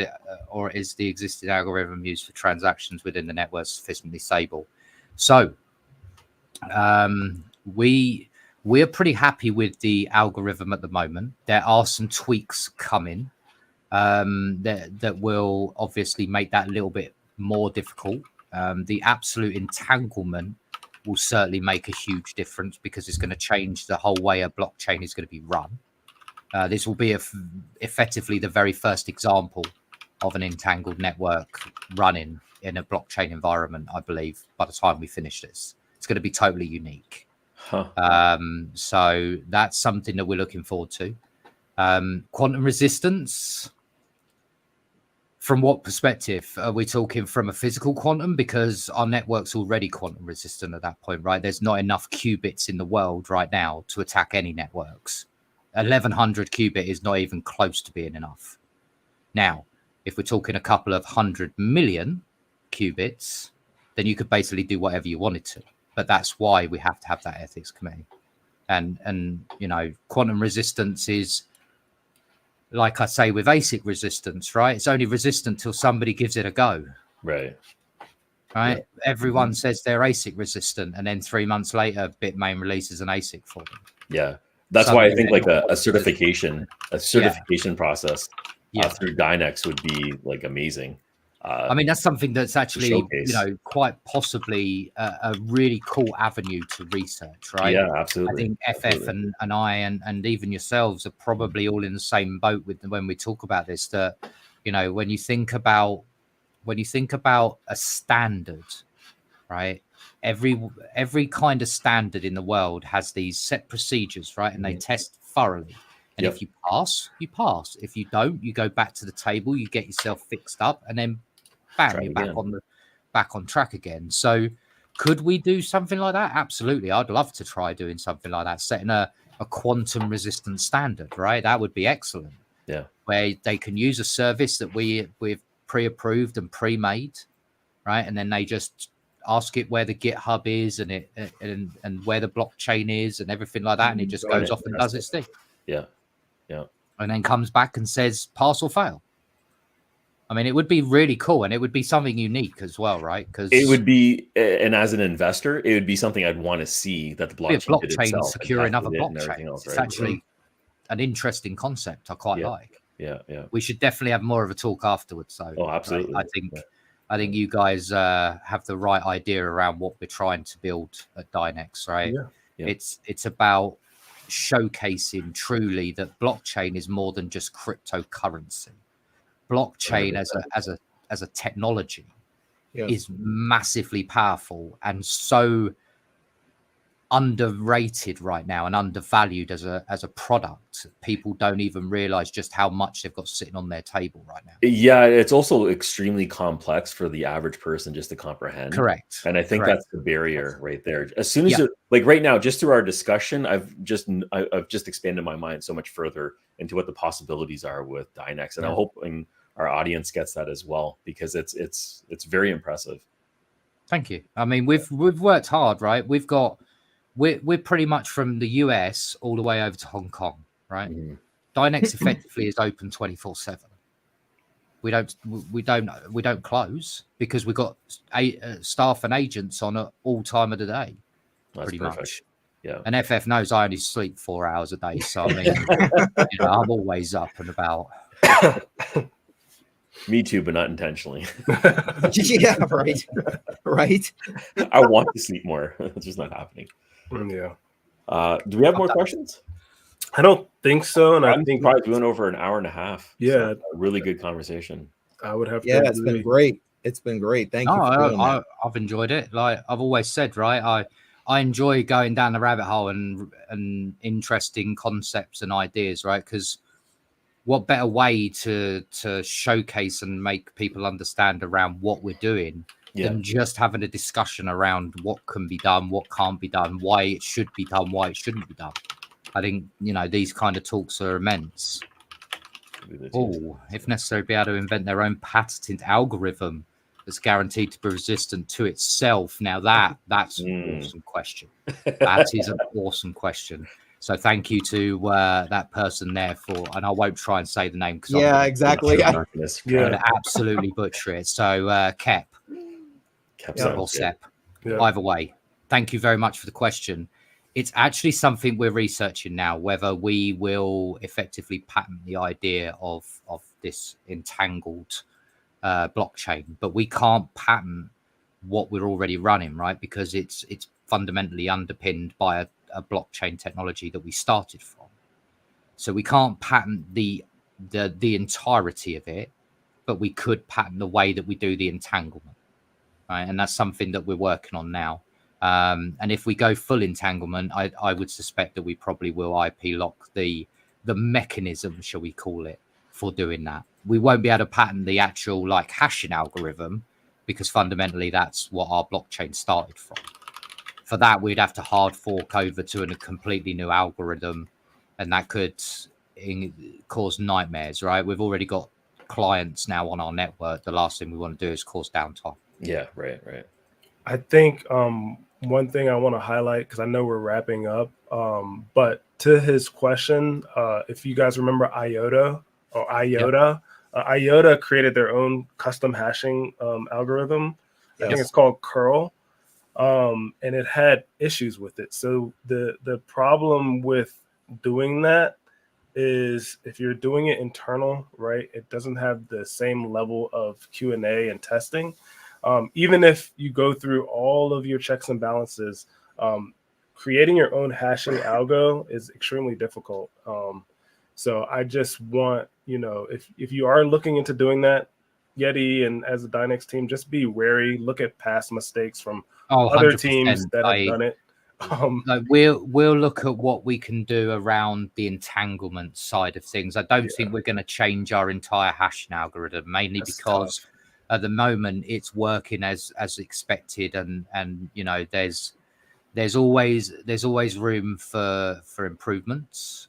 the existing algorithm used for transactions within the network sufficiently stable? So we're pretty happy with the algorithm at the moment. There are some tweaks coming that will obviously make that a little bit more difficult. The absolute entanglement will certainly make a huge difference because it's going to change the whole way a blockchain is going to be run. This will be effectively the very first example of an entangled network running in a blockchain environment, I believe, by the time we finish this. It's going to be totally unique. So that's something that we're looking forward to. Quantum resistance, from what perspective? Are we talking from a physical quantum? Because our network's already quantum resistant at that point, right? There's not enough qubits in the world right now to attack any networks. 1100 qubit is not even close to being enough. Now, if we're talking a couple of 100 million qubits, then you could basically do whatever you wanted to. But that's why we have to have that ethics committee. And you know, quantum resistance is, like I say, with ASIC resistance, right? It's only resistant till somebody gives it a go. Right. Yeah. Everyone says they're ASIC resistant, and then 3 months later, Bitmain releases an ASIC for them. Yeah. That's why I think like a certification process through Dynex would be like amazing. I mean, that's something that's actually, you know, quite possibly a really cool avenue to research, right? Yeah, absolutely. I think FF and I and even yourselves are probably all in the same boat with when we talk about this. That, you know, when you think about a standard, right? Every kind of standard in the world has these set procedures, right? And they test thoroughly. And if you pass, you pass. If you don't, you go back to the table, you get yourself fixed up, and then bam, you're back on track again. So could we do something like that? Absolutely. I'd love to try doing something like that, setting a quantum resistant standard, right? That would be excellent. Yeah. Where they can use a service that we've pre-approved and pre-made, right? And then they just ask it where the GitHub is and where the blockchain is and everything like that, and it just goes off and does its thing. Yeah. Yeah. And then comes back and says pass or fail. I mean, it would be really cool, and it would be something unique as well, right? Because it would be, and as an investor, it would be something I'd want to see that the blockchain securing other blockchains. Else, right? It's actually an interesting concept. I quite like. Yeah, yeah. We should definitely have more of a talk afterwards. So, absolutely. Right? I think you guys have the right idea around what we're trying to build at Dynex, right? Yeah. It's about showcasing truly that blockchain is more than just cryptocurrency. Blockchain as a technology is massively powerful and so underrated right now and undervalued as a product. People don't even realize just how much they've got sitting on their table right now. Yeah, it's also extremely complex for the average person just to comprehend. Correct. And I think that's the barrier right there. As soon as you're like right now, just through our discussion, I've just expanded my mind so much further into what the possibilities are with Dynex, and I'm hoping our audience gets that as well, because it's very impressive. Thank you. I mean, we've worked hard, right? We're pretty much from the US all the way over to Hong Kong, right? Dynex effectively is open 24/7. We don't close because we've got staff and agents on at all time of the day. That's pretty perfect. much. Yeah. And FF knows I only sleep 4 hours a day, so I mean, I'm always up and about. Me too, but not intentionally. Yeah, right. I want to sleep more. It's just not happening. Yeah. Do we have more questions? I don't think so. And I think probably went over an hour and a half. Yeah. So a really good conversation. I would have to. Yeah, it's been great. It's been great. Thank you for doing that. I've enjoyed it. Like I've always said, right? I enjoy going down the rabbit hole and interesting concepts and ideas, right? Because what better way to showcase and make people understand around what we're doing than just having a discussion around what can be done, what can't be done, why it should be done, why it shouldn't be done. I think, these kind of talks are immense. If necessary, be able to invent their own patented algorithm that's guaranteed to be resistant to itself. Now that's an awesome question. That is an awesome question. So thank you to that person there and I won't try and say the name because exactly. I'm going to absolutely butcher it. So Kep or Sep, either way, thank you very much for the question. It's actually something we're researching now, whether we will effectively patent the idea of this entangled blockchain, but we can't patent what we're already running, right? Because it's fundamentally underpinned by a blockchain technology that we started from. So we can't patent the entirety of it, but we could patent the way that we do the entanglement, right? And that's something that we're working on now. And if we go full entanglement, I would suspect that we probably will IP lock the mechanism, shall we call it, for doing that. We won't be able to patent the actual like hashing algorithm, because fundamentally that's what our blockchain started from. For that, we'd have to hard fork over to a completely new algorithm, and that could cause nightmares, right? We've already got clients now on our network. The last thing we want to do is cause downtime. Yeah, right. I think one thing I want to highlight, because I know we're wrapping up, but to his question, if you guys remember IOTA, IOTA created their own custom hashing algorithm. Yes. I think it's called Curl, and it had issues with it. So the problem with doing that is if you're doing it internal, right, it doesn't have the same level of Q&A and testing. Even if you go through all of your checks and balances, creating your own hashing algo is extremely difficult. So I just want, if you are looking into doing that, Yeti and as a Dynex team, just be wary, look at past mistakes from other teams that have done it. We'll look at what we can do around the entanglement side of things. I don't think we're going to change our entire hashing algorithm, mainly because at the moment it's working as expected, and there's always room for improvements.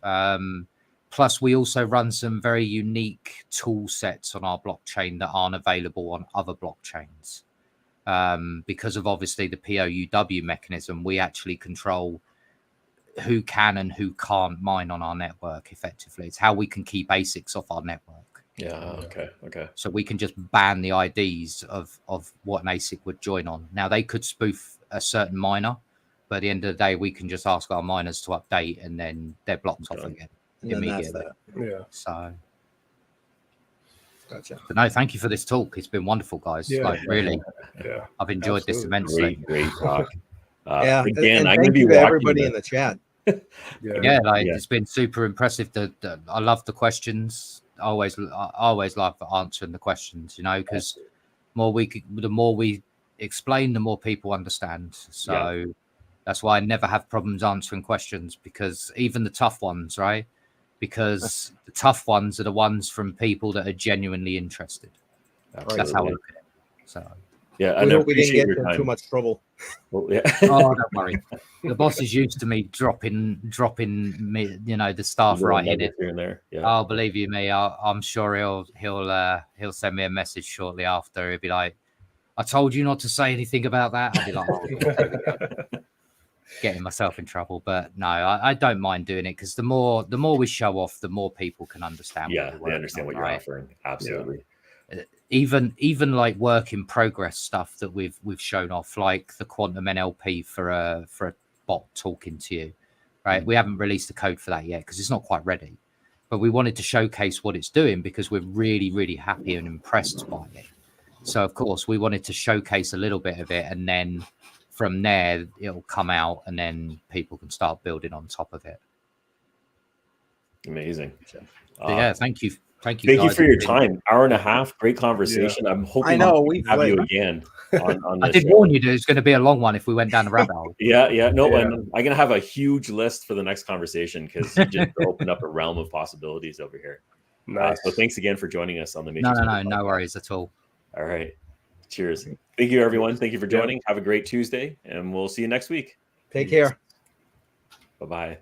Plus, we also run some very unique tool sets on our blockchain that aren't available on other blockchains. Because of obviously the POUW mechanism, we actually control who can and who can't mine on our network effectively. It's how we can keep ASICs off our network. Yeah, okay. So we can just ban the IDs of what an ASIC would join on. Now, they could spoof a certain miner, but at the end of the day, we can just ask our miners to update, and then they're blocked off again immediately. Yeah. So... Gotcha. But no, thank you for this talk. It's been wonderful, guys. Really, I've enjoyed this immensely. Great talk. Again, I'm going to be watching everybody in the chat. It's been super impressive. I love the questions. I always love answering the questions. Because the more we explain, the more people understand. So that's why I never have problems answering questions, because even the tough ones, right? Because the tough ones are the ones from people that are genuinely interested. That's how I look at it. So I hope we didn't get in too much trouble. Oh, don't worry. The boss is used to me dropping me, the staff right in it. Here and there. Yeah. Oh, believe you me, I'm sure he'll send me a message shortly after. He'll be like, "I told you not to say anything about that." I'll be like, "Oh." Getting myself in trouble, but no, I don't mind doing it, because the more we show off, the more people can understand. Yeah, they understand what you're offering. Absolutely. Even like work in progress stuff that we've shown off, like the quantum NLP for a bot talking to you, right? We haven't released the code for that yet because it's not quite ready, but we wanted to showcase what it's doing because we're really, really happy and impressed by it. So of course we wanted to showcase a little bit of it, and then from there it'll come out, and then people can start building on top of it. Amazing. Thank you. Thank you for your time. Hour and a half, great conversation. I'm hoping we have you again on this. I did warn you that it's going to be a long one if we went down the rabbit hole. And I'm going to have a huge list for the next conversation, because you just opened up a realm of possibilities over here. Nice. So thanks again for joining us on the Matrix. No worries at all. All right. Cheers. Thank you, everyone. Thank you for joining. Have a great Tuesday, and we'll see you next week. Take care. Bye-bye.